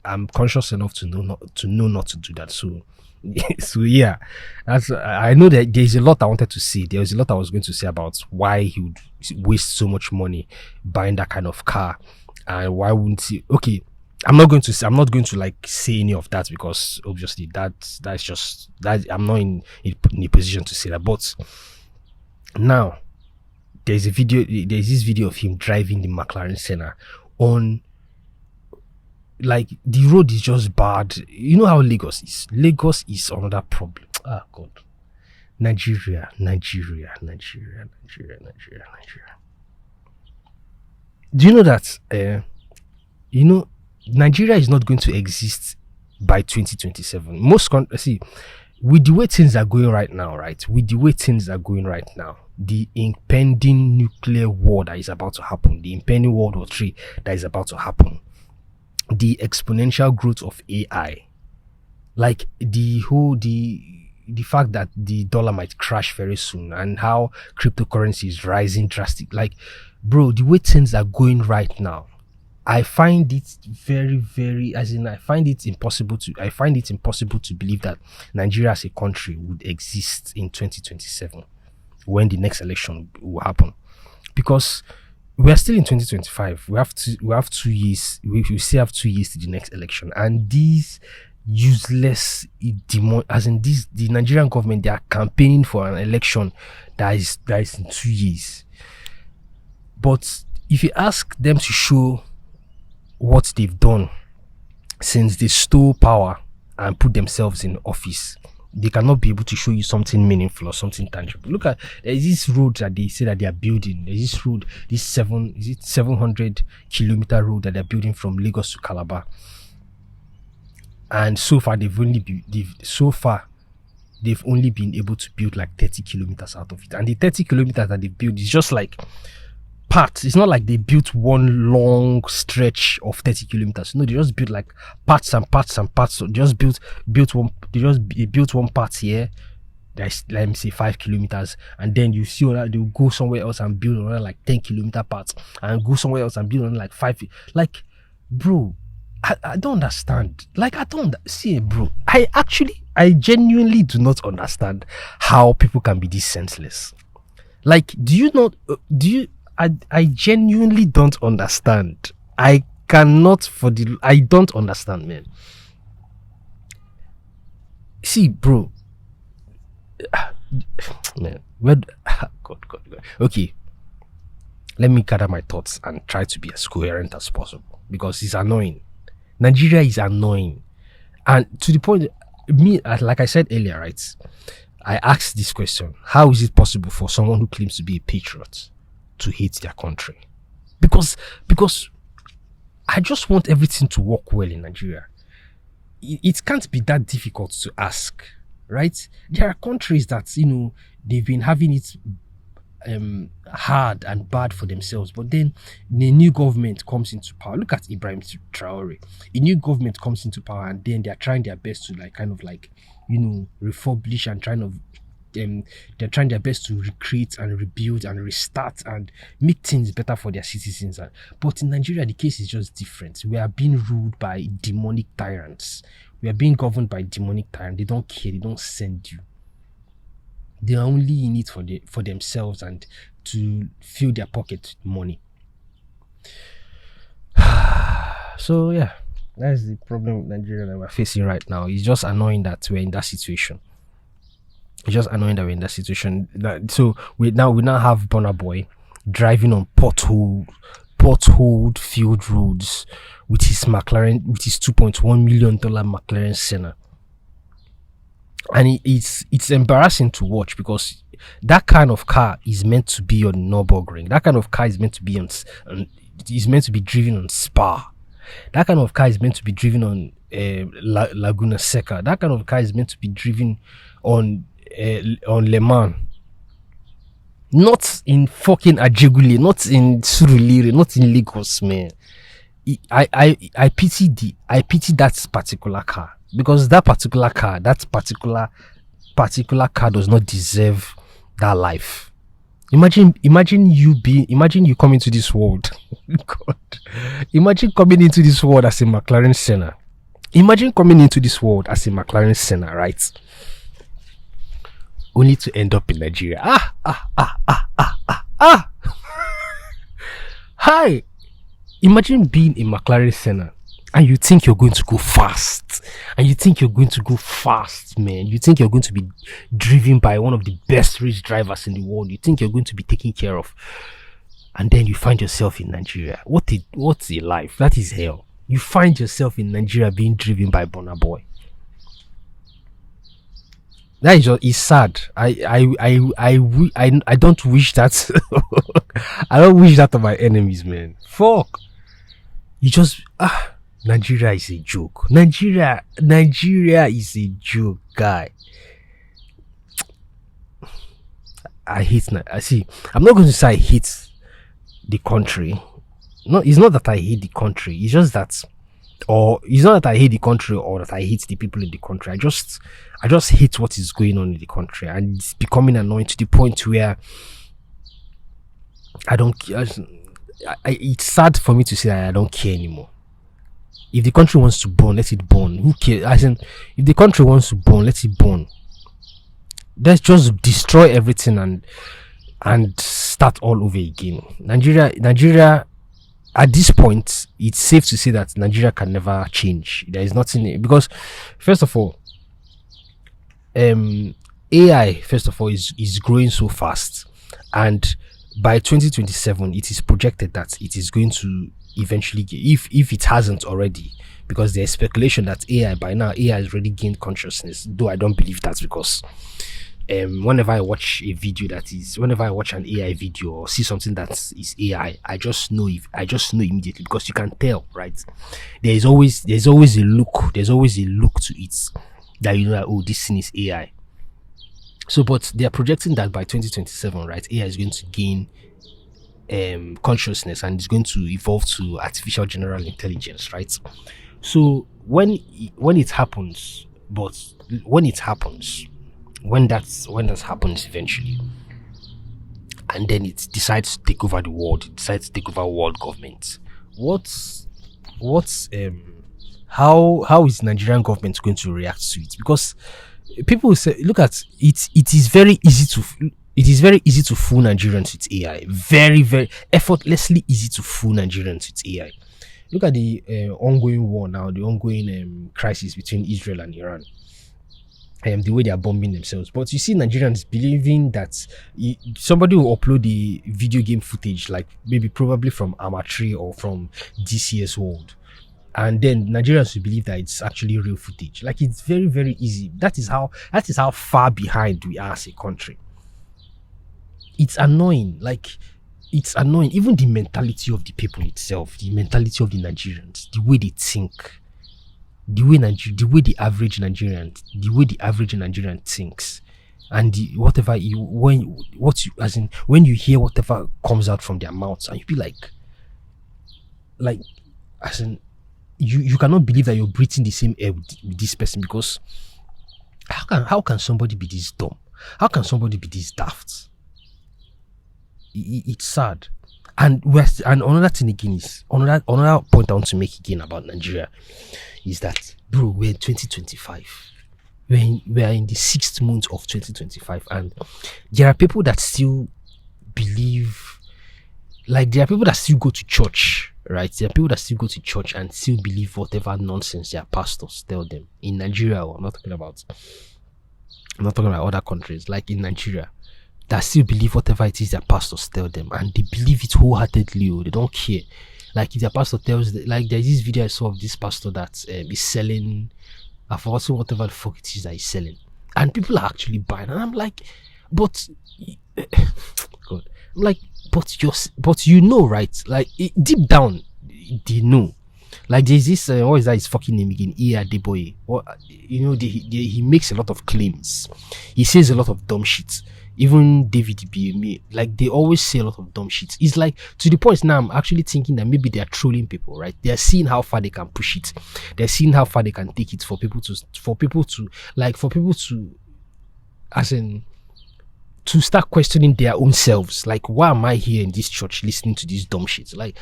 I'm conscious enough to know not to do that. So yeah, I know that there's a lot I wanted to say. There was a lot I was going to say about why he would waste so much money buying that kind of car, and why wouldn't he? Okay, I'm not going to like say any of that, because obviously that's just that I'm not in a position to say that. But now there's this video of him driving the McLaren Senna on, like, the road is just bad. You know how Lagos is. Lagos is another problem. Ah, God. Nigeria. Do you know that Nigeria is not going to exist by 2027? With the way things are going right now, the impending nuclear war that is about to happen, the impending World War III that is about to happen, the exponential growth of AI, like the fact that the dollar might crash very soon, and how cryptocurrency is rising drastic. Like, bro, the way things are going right now, I find it very, very, I find it impossible to believe that Nigeria as a country would exist in 2027 when the next election will happen, because we are still in 2025. We have 2 years. We still have 2 years to the next election, and these useless the Nigerian government, they are campaigning for an election that is in 2 years. But if you ask them to show what they've done since they stole power and put themselves in office, they cannot be able to show you something meaningful or something tangible. Look at, there's this road that they say that they are building. There's this road, 700-kilometer road that they're building from Lagos to Calabar. And so far they've only been able to build like 30 kilometers out of it. And the 30 kilometers that they built is just like parts. It's not like they built one long stretch of 30 kilometers. No, they just built like parts and parts and parts. So they built one part here. That's, let me say, 5 kilometers, and then you see they'll go somewhere else and build another like 10-kilometer parts, and go somewhere else and build another like 5. Like, bro, I don't understand. Like, I don't see it, bro. I genuinely do not understand how people can be this senseless. Like, I genuinely don't understand. I don't understand, man. See, bro. Man, God. Okay. Let me gather my thoughts and try to be as coherent as possible, because it's annoying. Nigeria is annoying. And to the point, like I said earlier, right? I asked this question: how is it possible for someone who claims to be a patriot to hate their country? Because I just want everything to work well in Nigeria. It can't be that difficult to ask, right? There are countries that, they've been having it hard and bad for themselves, but then the new government comes into power. Look at Ibrahim Traore. A new government comes into power, and then they're trying their best to refurbish and they're trying their best to recreate and rebuild and restart and make things better for their citizens. But in Nigeria, the case is just different. We are being ruled by demonic tyrants. We are being governed by demonic tyrants. They don't care. They don't send you. They are only in it for themselves and to fill their pocket with money. So yeah, that's the problem with Nigeria that we're facing right now. It's just annoying that we're in that situation. So we now have Burna Boy driving on potholed field roads with his $2.1 million McLaren Senna. And it's embarrassing to watch because that kind of car is meant to be on Nürburgring. That kind of car is meant to be driven on Spa. That kind of car is meant to be driven on Laguna Seca. That kind of car is meant to be driven on Le Mans. Not in fucking Ajegule, not in Surulere, not in Lagos, man. I pity that particular car. Because that particular car does not deserve that life. Imagine you coming to this world. God. Imagine coming into this world as a McLaren Senna. Imagine coming into this world as a McLaren Senna, right? Only to end up in Nigeria. Hi. Imagine being a McLaren Senna. And you think you're going to go fast. Man. You think you're going to be driven by one of the best race drivers in the world. You think you're going to be taken care of. And then you find yourself in Nigeria. What's a life? That is hell. You find yourself in Nigeria being driven by Burna Boy. That is just, it's sad. I don't wish that. I don't wish that on my enemies, man. Fuck. You just Nigeria is a joke. Nigeria is a joke, guy. I hate. I'm not going to say I hate the country. No, it's not that I hate the country. It's just that, or it's not that I hate the country or that I hate the people in the country. I just hate what is going on in the country, and it's becoming annoying to the point where I don't. It's sad for me to say that I don't care anymore. If the country wants to burn, let it burn. Who cares? If the country wants to burn, let it burn. Let's just destroy everything and start all over again. Nigeria. At this point, it's safe to say that Nigeria can never change. There is nothing because, first of all, AI is growing so fast, and by 2027, it is projected that it is going to eventually, if it hasn't already, because there's speculation that AI has already gained consciousness, though I don't believe that, because whenever I watch an AI video or see something that is AI, I just know immediately, because you can tell, right? There's always a look to it that you know that, oh, this thing is AI. So, but they are projecting that by 2027, right, AI is going to gain consciousness and is going to evolve to artificial general intelligence, right? So when that happens eventually, and then it decides to take over the world, it decides to take over world government, how is Nigerian government going to react to it? Because people will say, look at it, it is very easy to fool Nigerians with AI. Very, very effortlessly easy to fool Nigerians with AI. Look at the ongoing war now, the ongoing crisis between Israel and Iran. The way they are bombing themselves. But you see Nigerians believing that somebody will upload the video game footage, like probably from Amatry or from DCS World, and then Nigerians will believe that it's actually real footage. Like, it's very, very easy. That is how far behind we are as a country. It's annoying. It's annoying. Even the mentality of the people itself, the mentality of the Nigerians, the way they think, the way the average Nigerian thinks, and when you hear whatever comes out from their mouths, and you be like, as in, you cannot believe that you're breathing the same air with this person, because how can somebody be this dumb? How can somebody be this daft? It's sad. And another thing again is another point I want to make again about Nigeria is that, bro, we're in 2025. We're in the 6th month of 2025, and there are people that still believe, like, there are people that still go to church, right? There are people that still go to church and still believe whatever nonsense their pastors tell them. In Nigeria, I'm not talking about other countries, like in Nigeria, that still believe whatever it is their pastors tell them, and they believe it wholeheartedly. They don't care. Like, if their pastor tells them, like, there's this video I saw of this pastor that is selling, I've forgotten whatever the fuck it is that he's selling, and people are actually buying, and I'm like, but God, I'm like, but you know, right? Like, deep down, they know. Like, there's this what is that his fucking name again? Adeboye. What, you know, he makes a lot of claims. He says a lot of dumb shit. Even David BME, like, they always say a lot of dumb shit. It's like, to the point now I'm actually thinking that maybe they are trolling people, right? They're seeing how far they can push it. They're seeing how far they can take it for people to as in, to start questioning their own selves. Like, why am I here in this church listening to this dumb shit? Like,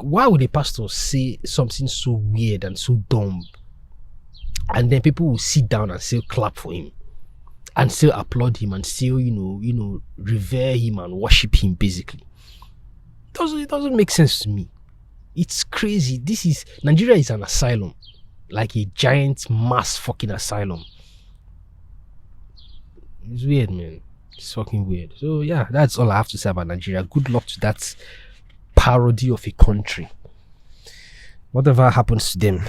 why would a pastor say something so weird and so dumb, and then people will sit down and still clap for him, and still applaud him, and still, you know, revere him and worship him, basically? It doesn't make sense to me. It's crazy. Nigeria is an asylum, like a giant mass fucking asylum. It's weird, man. It's fucking weird. So yeah, that's all I have to say about Nigeria. Good luck to that parody of a country. Whatever happens to them.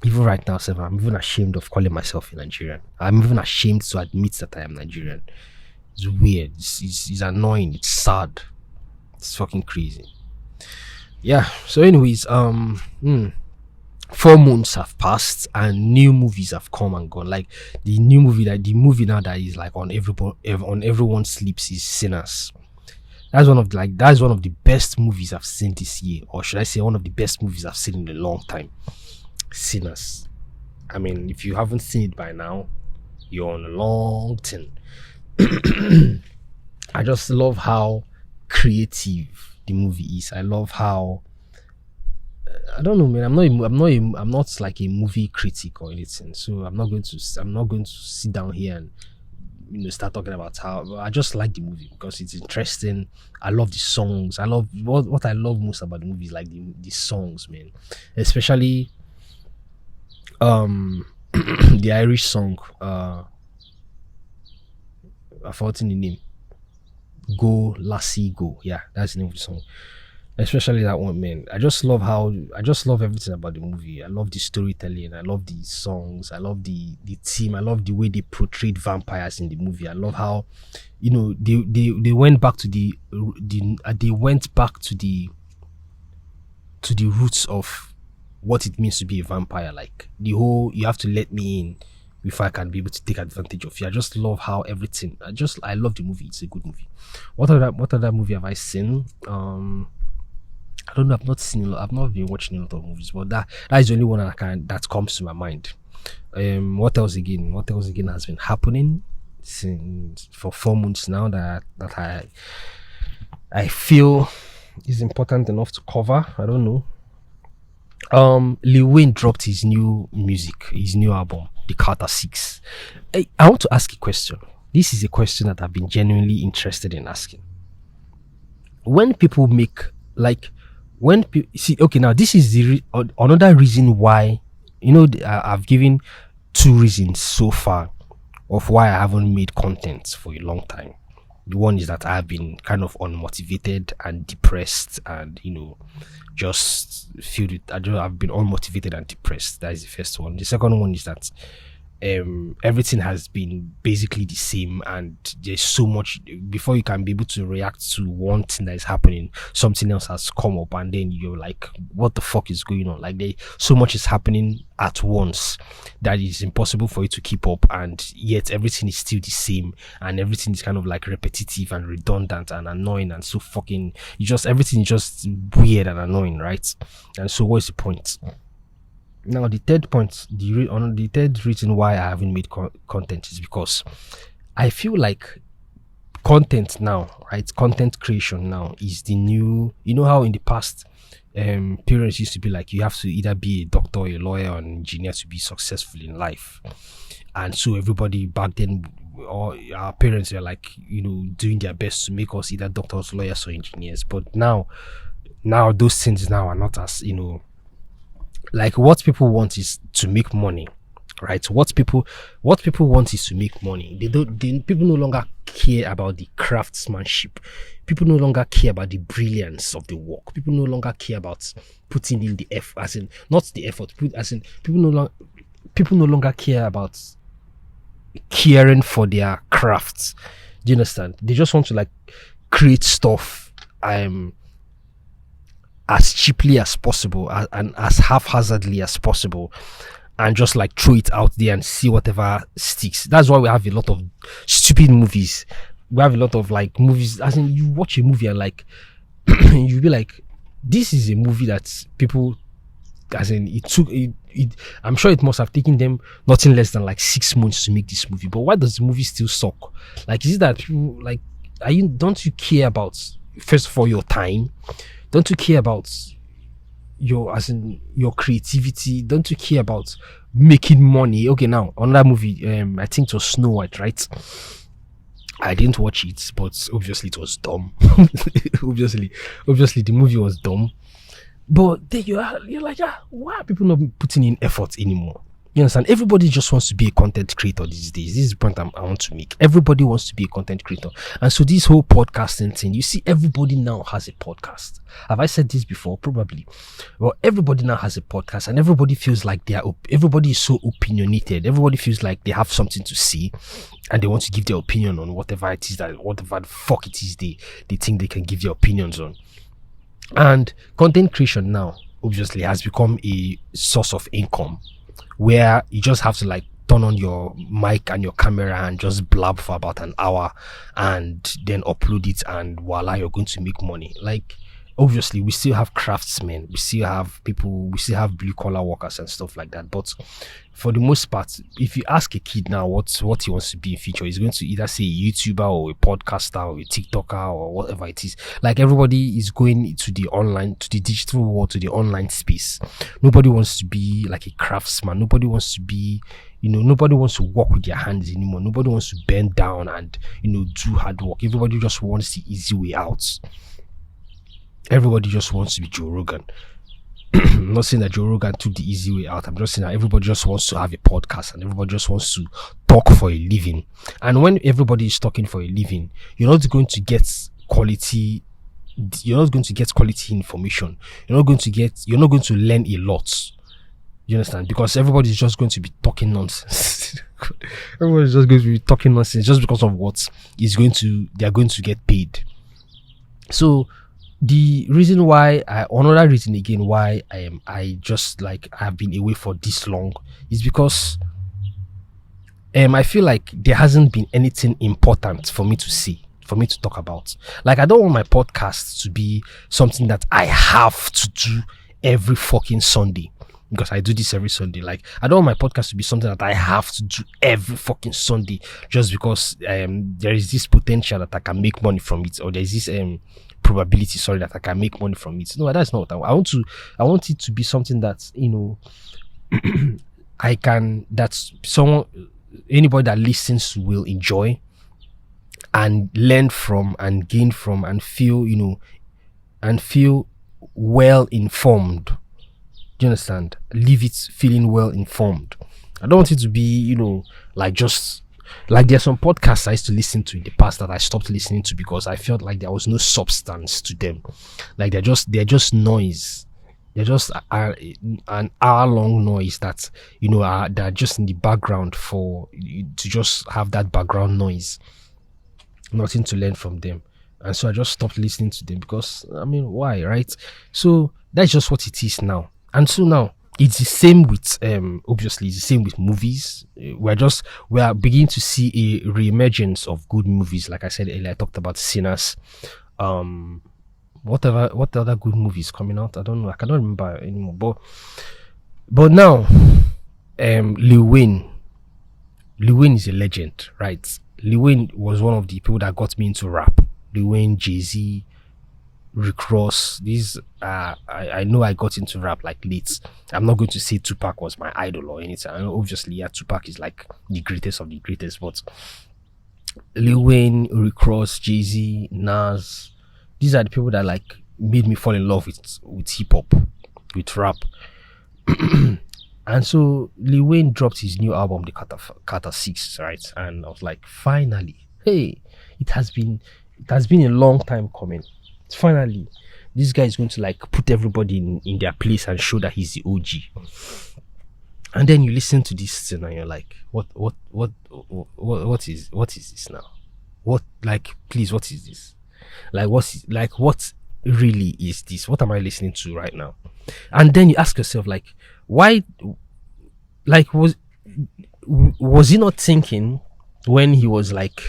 Even right now, I'm even ashamed of calling myself a Nigerian. I'm even ashamed to admit that I am Nigerian. It's weird. It's annoying. It's sad. It's fucking crazy. Yeah. So anyways, 4 months have passed and new movies have come and gone. Like, the movie now that is like on everyone's lips is Sinners. That's one of the best movies I've seen this year, or should I say one of the best movies I've seen in a long time. Sinners. I mean, if you haven't seen it by now, you're on a long thing. I just love how creative the movie is. I love how, I don't know, man. I'm not like a movie critic or anything, so I'm not going to sit down here and, you know, start talking about how I just like the movie because it's interesting. I love the songs. I love what I love most about the movie is like the songs, man. Especially the Irish song. I've forgotten the name. Go Lassie Go. Yeah, that's the name of the song. Especially that one, man. I just love everything about the movie. I love the storytelling. I love the songs. I love the theme. I love the way they portrayed vampires in the movie. I love how, you know, they went back to the roots of what it means to be a vampire. Like, the whole, you have to let me in before I can be able to take advantage of you. I just love how everything. I love the movie. It's a good movie. What other movie have I seen? I don't know. I've not been watching a lot of movies, but that is the only one that comes to my mind. What else again has been happening for 4 months now that I feel is important enough to cover? I don't know. Lil Wayne dropped his new album, The Carter 6. I want to ask a question. This is a question that I've been genuinely interested in asking. When people make, like, now this is another reason why, you know, I've given 2 reasons so far of why I haven't made content for a long time. The one is that I've been kind of unmotivated and depressed, and, you know, just feel it. I've been unmotivated and depressed. That is the first one. The second one is that everything has been basically the same, and there's so much. Before you can be able to react to one thing that is happening, something else has come up, and then you're like, what the fuck is going on? Like, so much is happening at once that it's impossible for you to keep up, and yet everything is still the same, and everything is kind of like repetitive and redundant and annoying, and so fucking, everything is just weird and annoying, right? And so what's the point? Now, the third point, the third reason why I haven't made content is because I feel like content now, right? Content creation now is the new. You know how in the past, parents used to be like, you have to either be a doctor, a lawyer, or an engineer to be successful in life, and so everybody back then, or our parents were like, doing their best to make us either doctors, lawyers, or engineers. But now those things now are not as like what people want is to make money, right? What people want is to make money. People no longer care about the craftsmanship. People no longer care about the brilliance of the work. People no longer care about putting in the effort, as in not the effort, as in people no longer care about caring for their crafts. Do you understand? They just want to like create stuff as cheaply as possible and as haphazardly as possible, and just like throw it out there and see whatever sticks. That's why we have a lot of stupid movies. We have a lot of like movies, as in you watch a movie and like you'll be like, this is a movie that people, as in I'm sure it must have taken them nothing less than like 6 months to make this movie. But why does the movie still suck? Like, is it that people like, don't you care about, first of all, your time? Don't you care about your creativity? Don't you care about making money? Okay, now on that movie, I think it was Snow White, right? I didn't watch it, but obviously it was dumb. obviously the movie was dumb. But then you're like, why are people not putting in effort anymore? You understand? Everybody just wants to be a content creator these days. This is the point I want to make. Everybody wants to be a content creator. And so this whole podcasting thing, you see, everybody now has a podcast. Have I said this before? Probably. Well, everybody now has a podcast, and everybody feels like everybody is so opinionated. Everybody feels like they have something to say, and they want to give their opinion on whatever the fuck it is they think they can give their opinions on. And content creation now obviously has become a source of income, where you just have to like turn on your mic and your camera and just blab for about an hour and then upload it, and voila, you're going to make money. Like, obviously we still have craftsmen, we still have blue collar workers and stuff like that, but for the most part, if you ask a kid now what he wants to be in future, he's going to either say a YouTuber or a podcaster or a TikToker or whatever it is. Like, everybody is going to the online, to the digital world, to the online space. Nobody wants to be like a craftsman. Nobody wants to be, nobody wants to work with their hands anymore. Nobody wants to bend down and do hard work. Everybody just wants the easy way out. Everybody just wants to be Joe Rogan. I'm not saying that Joe Rogan took the easy way out. I'm just saying that everybody just wants to have a podcast, and everybody just wants to talk for a living. And when everybody is talking for a living, you're not going to get quality. You're not going to get quality information. You're not going to learn a lot. You understand? Because everybody's just going to be talking nonsense. Everybody's just going to be talking nonsense just because of what they're going to get paid. So the reason why another reason again why I just like I've been away for this long is because I feel like there hasn't been anything important for me to see, for me to talk about. Like, I don't want my podcast to be something that I have to do every fucking Sunday, because I do this every Sunday. Like, I don't want my podcast to be something that I have to do every fucking Sunday just because there is this potential that I can make money from it, or there's this probability, that I can make money from it. No, that's not what I want. I want it to be something that anybody that listens will enjoy and learn from and gain from and feel well informed. Do you understand? Leave it feeling well informed. I don't want it to be like just like there's some podcasts I used to listen to in the past that I stopped listening to because I felt like there was no substance to them. Like they're just noise. They're just an hour-long noise that they're just in the background to just have that background noise. Nothing to learn from them, and so I just stopped listening to them because why, right? So that's just what it is now, and so now it's the same with obviously it's the same with movies. We are beginning to see a reemergence of good movies. Like I said earlier, I talked about Sinners. What other good movies coming out? I don't know. I cannot remember anymore. But But now, Lil Wayne. Lil Wayne is a legend, right? Lil Wayne was one of the people that got me into rap. Lil Wayne, Jay-Z, Rick Ross. These I know I got into rap like late. I'm not going to say Tupac was my idol or anything. I know obviously, yeah, Tupac is like the greatest of the greatest, but Lil Wayne, Rick Ross, Jay-Z, Nas, these are the people that like made me fall in love with hip hop, with rap. And so Lil Wayne dropped his new album, The Carter 6, right? And I was like, finally, hey, it has been a long time coming. Finally, this guy is going to like put everybody in their place and show that he's the OG. And then you listen to this thing and you're like, what is this now? What, like, please, what is this? What really is this? What am I listening to right now? And then you ask yourself, like, why, like, was he not thinking when he was like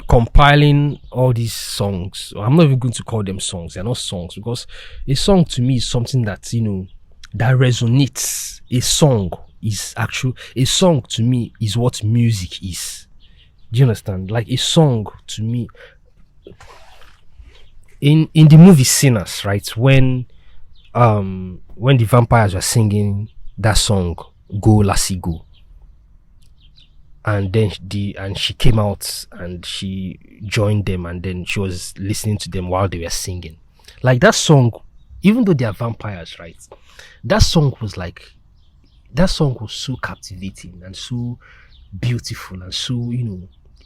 compiling all these songs? I'm not even going to call them songs, they're not songs, because a song to me is something that that resonates. A song to me is what music is. Do you understand? Like, a song to me, in the movie Sinners, right, when the vampires were singing that song, Go Lassie Go, and then she came out and she joined them, and then she was listening to them while they were singing. Like, that song, even though they are vampires, right, that song was so captivating and so beautiful and so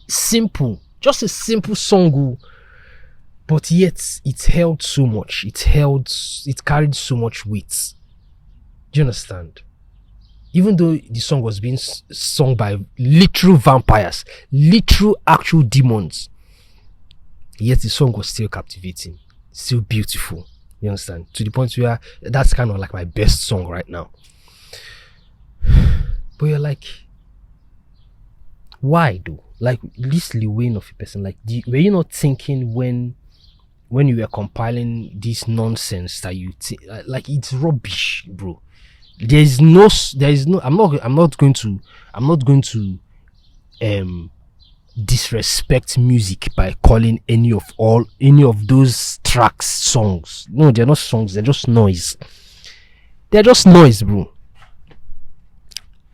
simple. Just a simple song, but yet it held so much. It carried so much weight. Do you understand? Even though the song was being sung by literal vampires, literal actual demons, yet the song was still captivating, still beautiful. You understand? To the point where that's kind of like my best song right now. But you're like, why though? Like, this Lil Wayne of a person, like, were you not thinking when you were compiling this nonsense that you like, it's rubbish, bro? I'm not going to disrespect music by calling any of those tracks songs. No, they're not songs, they're just noise. They're just noise, bro.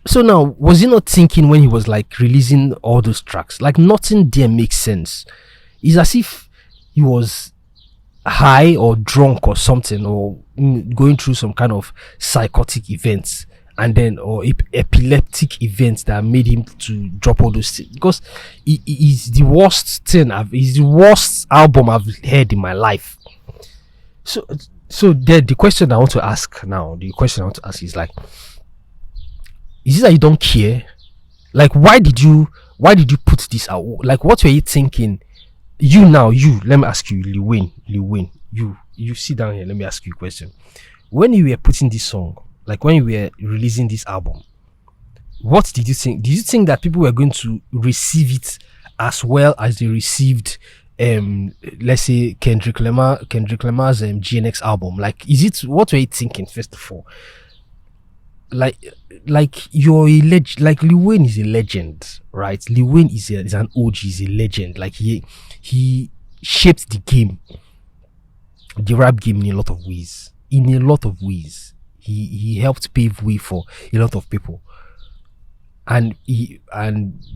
So now, was he not thinking when he was like releasing all those tracks? Like, nothing there makes sense. It's as if he was high or drunk or something, or going through some kind of psychotic events, and then or epileptic events that made him to drop all those things, because it's the worst thing it's the worst album I've heard in my life. So the question I want to ask is like, is it that you don't care? Like, why did you put this out? Like, what were you thinking? Let me ask you, Lil Wayne, you sit down here, let me ask you a question. When you were putting this song, like when you were releasing this album, what did you think? Did you think that people were going to receive it as well as they received let's say Kendrick Lamar's GNX album? Like, what were you thinking, first of all? Like you're a legend. Like, Lil Wayne is a legend, right? Lil Wayne is an OG, is a legend. Like, he shaped the rap game in a lot of ways. He helped pave way for a lot of people, and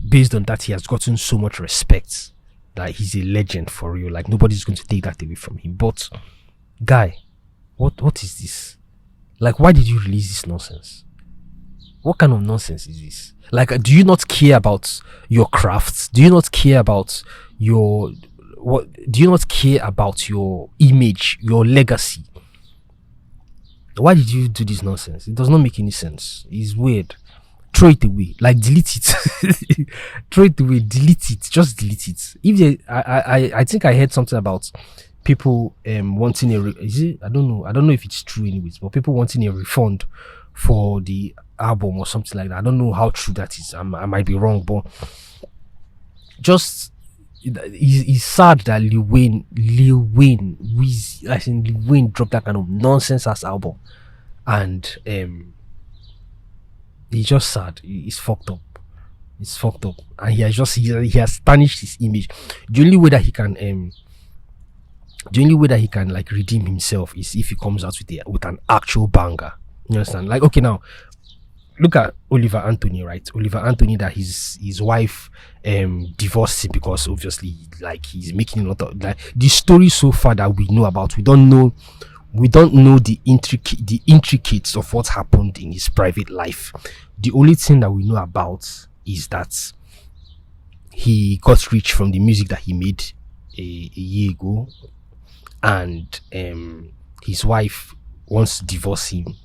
based on that, he has gotten so much respect that he's a legend for real. Like, nobody's going to take that away from him. But guy, what is this? Like, why did you release this nonsense? What kind of nonsense is this? Like, do you not care about your craft? Do you not care about your image, your legacy? Why did you do this nonsense? It does not make any sense. It's weird. Throw it away. Like, delete it. Throw it away. Delete it. Just delete it. I think I heard something about people wanting I don't know if it's true anyways, but people wanting a refund for the album or something like that. I don't know how true that is. I might be wrong, but just it's sad that Lil Wayne dropped that kind of nonsense ass album, and He's just sad. He's fucked up. It's fucked up, and he has tarnished his image. The only way that he can like redeem himself is if he comes out with an actual banger. You understand? Like, okay, now look at Oliver Anthony, right? Oliver Anthony, that his wife divorced him because obviously, like, he's making a lot of, like, the story so far that we know about. We don't know the intricates of what happened in his private life. The only thing that we know about is that he got rich from the music that he made a year ago, and his wife wants to divorce him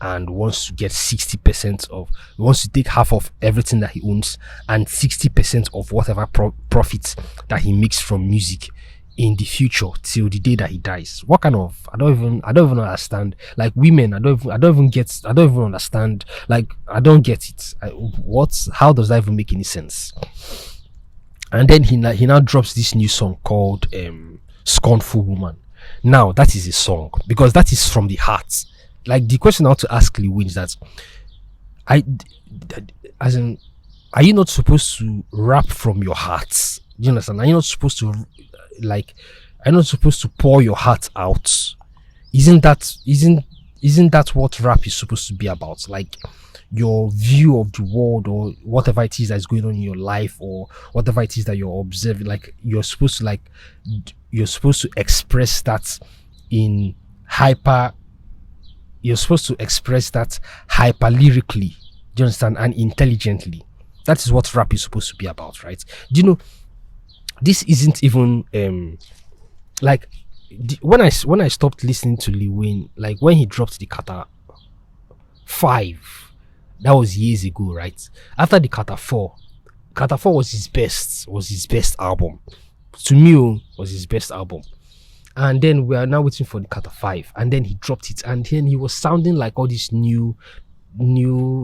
and wants to get 60% of, wants to take half of everything that he owns and 60% of whatever profits that he makes from music in the future till the day that he dies. What kind of, I don't even understand. Like, women, I don't even understand. Like, I don't get it. How does that even make any sense? And then he now drops this new song called Scornful Woman. Now, that is a song because that is from the heart. Like, the question I want to ask Lil Wayne is that, as in, are you not supposed to rap from your heart? Do you understand? Are you not supposed to, like, are you not supposed to pour your heart out? Isn't that what rap is supposed to be about? Like, your view of the world, or whatever it is that's going on in your life, or whatever it is that you're observing. Like, you're supposed to express that in hyper. You're supposed to express that hyper lyrically. Do you understand? And intelligently. That is what rap is supposed to be about, right? Do you know? This isn't even like when I stopped listening to Lil Wayne, like when he dropped the Carter 5, that was years ago, right? After the Carter 4 was his best album. To me, was his best album. And then we are now waiting for the Carter 5, and then he dropped it, and then he was sounding like all these new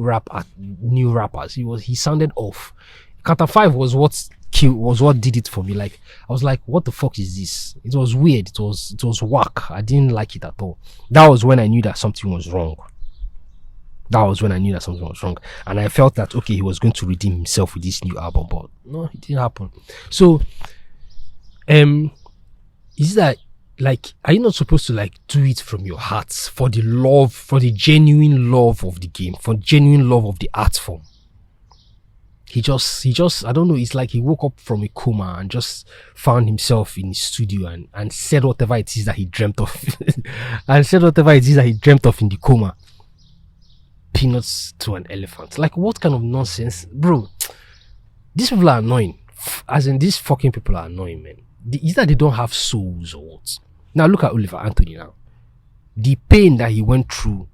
rappers. He sounded off. Carter 5 was what did it for me. Like, I was like, what the fuck is this? It was weird. It was whack. I didn't like it at all. That was when I knew that something was wrong. And I felt that, okay, he was going to redeem himself with this new album, but no, it didn't happen. So is that, like, are you not supposed to, like, do it from your heart, for the genuine love of the game, for genuine love of the art form? He just, I don't know, it's like he woke up from a coma and just found himself in his studio and said whatever it is that he dreamt of. And said whatever it is that he dreamt of in the coma. Peanuts to an elephant. Like, what kind of nonsense? Bro, these people are annoying. As in, these fucking people are annoying, man. Either they don't have souls or what. Now look at Oliver Anthony now. The pain that he went through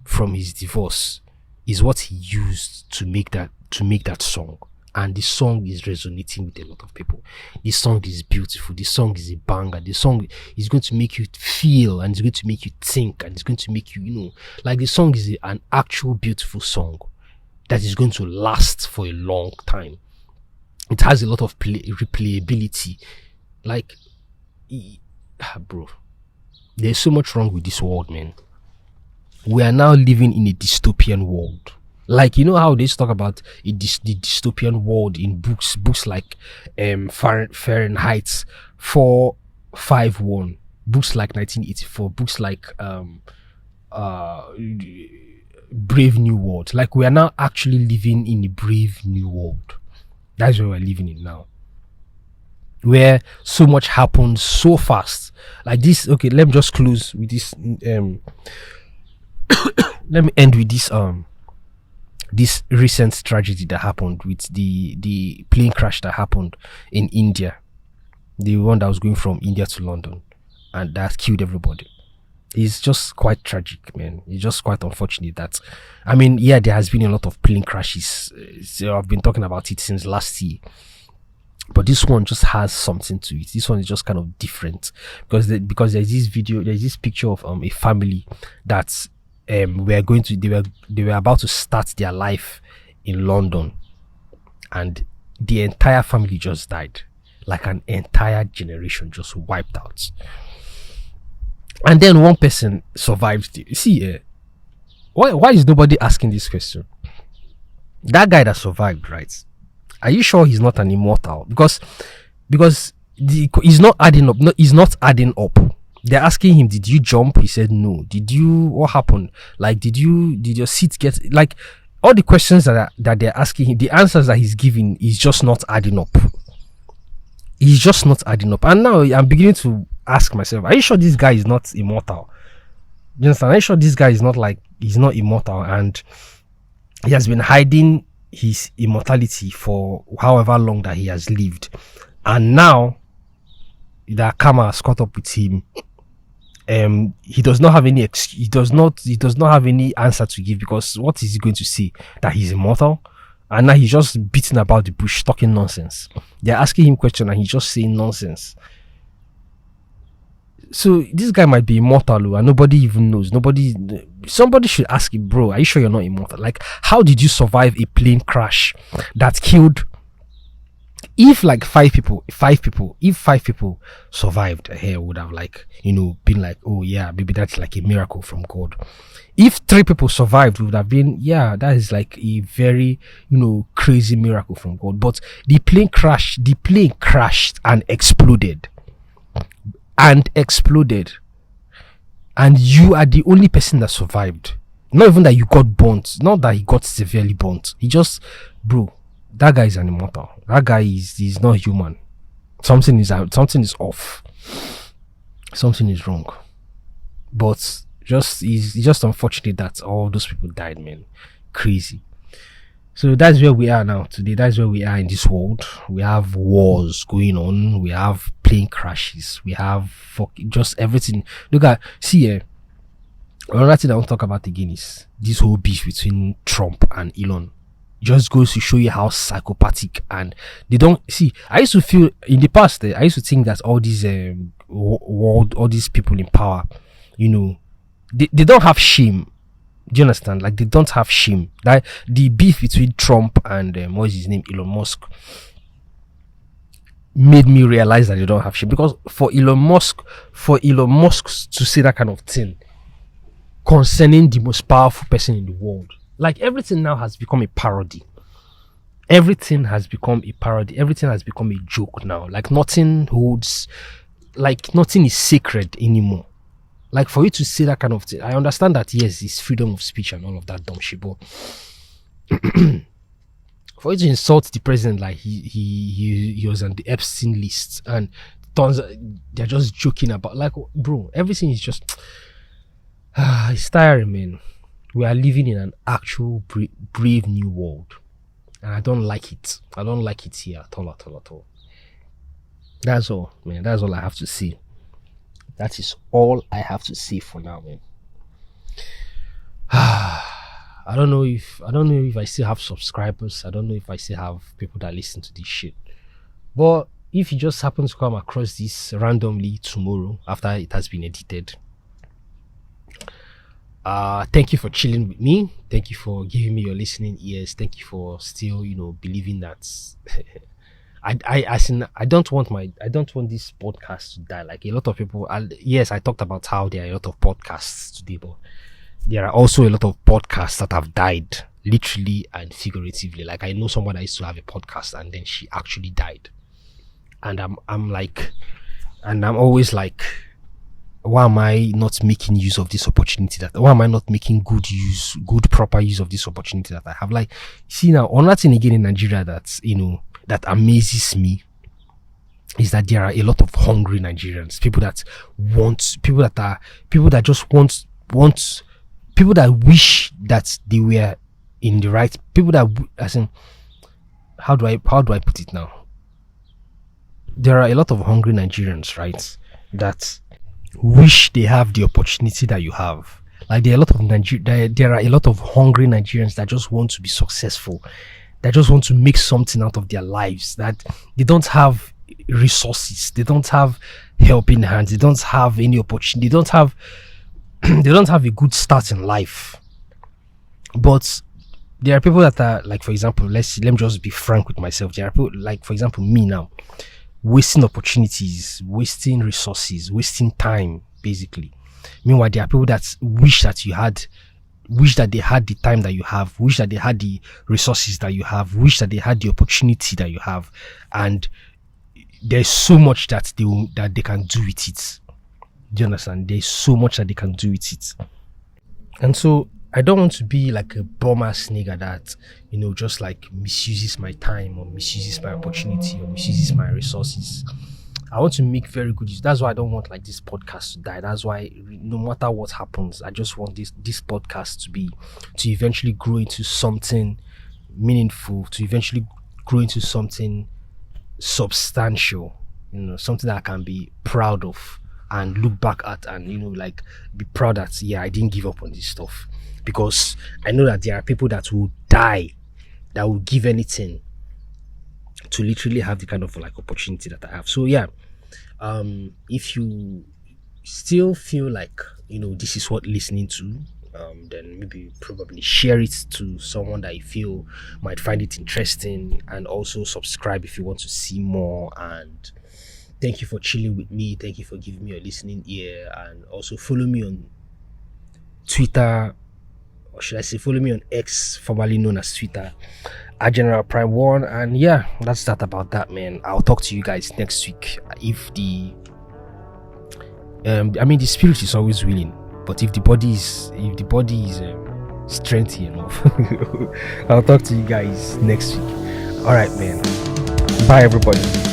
from his divorce is what he used to make that song. And the song is resonating with a lot of people. The song is beautiful. The song is a banger. The song is going to make you feel, and it's going to make you think, and it's going to make you, like, the song is an actual beautiful song that is going to last for a long time. It has a lot of replayability. Like, bro, there's so much wrong with this world, man. We are now living in a dystopian world. Like, you know how they talk about the dystopian world in books like Fahrenheit 451, books like 1984, books like Brave New World. Like, we are now actually living in a brave new world. That's where we're living in now, where so much happens so fast. Like this. Okay, let me just close with this. Let me end with this. This recent tragedy that happened with the plane crash that happened in India, the one that was going from India to London, and that killed everybody. It's just quite tragic, man. It's just quite unfortunate that, I mean, yeah, there has been a lot of plane crashes. So I've been talking about it since last year, but this one just has something to it. This one is just kind of different because there's this picture of a family that they were about to start their life in London, and the entire family just died. Like, an entire generation just wiped out. And then one person survived. See, why is nobody asking this question? That guy that survived, right? Are you sure he's not an immortal? Because he's not adding up. No, he's not adding up. They're asking him, did you jump? He said no. What happened? Like, did your seat get, like, all the questions that they're asking him, the answers that he's giving is just not adding up. He's just not adding up. And now I'm beginning to ask myself, are you sure this guy is not immortal? You understand? Are you sure this guy is not, like, he's not immortal and he has been hiding his immortality for however long that he has lived, and now that karma has caught up with him, he does not have any he does not have any answer to give, because what is he going to say? That he's immortal? And now he's just beating about the bush, talking nonsense. They're asking him questions and he's just saying nonsense. So this guy might be immortal and nobody even knows. Somebody should ask him, bro, are you sure you're not immortal? Like, how did you survive a plane crash that killed, if like five people survived here, would have, like, been like, oh yeah, maybe that's like a miracle from God. If 3 people survived, would have been, yeah, that is like a very, crazy miracle from God. But the plane crashed and exploded. And you are the only person that survived. Not even that you got burnt, not that he got severely burnt. He just, bro, that guy is an immortal. That guy is not human. Something is off. Something is wrong. But it's just unfortunate that all those people died, man. Crazy. So that's where we are now today. That's where we are in this world. We have wars going on. We have plane crashes. We have just everything. Another thing I want to talk about again is this whole beef between Trump and Elon. Just goes to show you how psychopathic, and they don't see. I used to feel in the past, I used to think that all these all these people in power, they don't have shame. Do you understand? Like, they don't have shame. That the beef between Trump and what is his name, Elon Musk, made me realize that they don't have shame. Because for Elon Musk to say that kind of thing concerning the most powerful person in the world, like, everything now has become a parody. Everything has become a parody. Everything has become a joke now. Like, nothing is sacred anymore. Like, for you to say that kind of thing, I understand that, yes, it's freedom of speech and all of that dumb shit, but for you to insult the president like he was on the Epstein list, and they're just joking about, like, bro, everything is just it's tiring, man. We are living in an actual brave new world, and I don't like it. I don't like it here at all. That's all, man. That's all I have to say. That is all I have to say for now, man. I don't know if I still have subscribers. I don't know if I still have people that listen to this shit. But if you just happen to come across this randomly tomorrow after it has been edited, thank you for chilling with me. Thank you for giving me your listening ears. Thank you for still, believing that I don't want this podcast to die. Like, a lot of people, yes, I talked about how there are a lot of podcasts today, but there are also a lot of podcasts that have died, literally and figuratively. Like, I know someone that used to have a podcast and then she actually died, and I'm always like, why am I not making use of this opportunity? Why am I not making proper use of this opportunity that I have? Like, see, now, another thing again in Nigeria that that amazes me is that there are a lot of hungry Nigerians, people that wish that they were in the right, people that, as in, how do I put it now? There are a lot of hungry Nigerians, right, that wish they have the opportunity that you have. Like, there are a lot of hungry Nigerians that just want to be successful, that just want to make something out of their lives, that they don't have resources, they don't have helping hands, they don't have any opportunity, they don't have a good start in life. But there are people that are, like, for example, let me just be frank with myself. There are people, like, for example, me now, wasting opportunities, wasting resources, wasting time, basically. Meanwhile, there are people that wish that you had wish that they had the time that you have, wish that they had the resources that you have, wish that they had the opportunity that you have, and there's so much that they can do with it. Do you understand? There's so much that they can do with it. And so I don't want to be like a bum-ass nigga that, just like misuses my time or misuses my opportunity or misuses my resources. I want to make very good use. That's why I don't want like this podcast to die. That's why no matter what happens, I just want this podcast to eventually grow into something meaningful, to eventually grow into something substantial, something that I can be proud of and look back at and, like be proud that, yeah, I didn't give up on this stuff. Because I know that there are people that will die, that will give anything to literally have the kind of like opportunity that I have. So yeah, if you still feel like this is what listening to, then maybe probably share it to someone that you feel might find it interesting, and also subscribe if you want to see more. And thank you for chilling with me, thank you for giving me a listening ear, and also follow me on Twitter, or should I say follow me on X, formerly known as Twitter, at General Prime 1. And yeah, that's that about that, man. I'll talk to you guys next week. If the spirit is always willing, but if the body is strengthy enough, I'll talk to you guys next week. All right, man. Bye, everybody.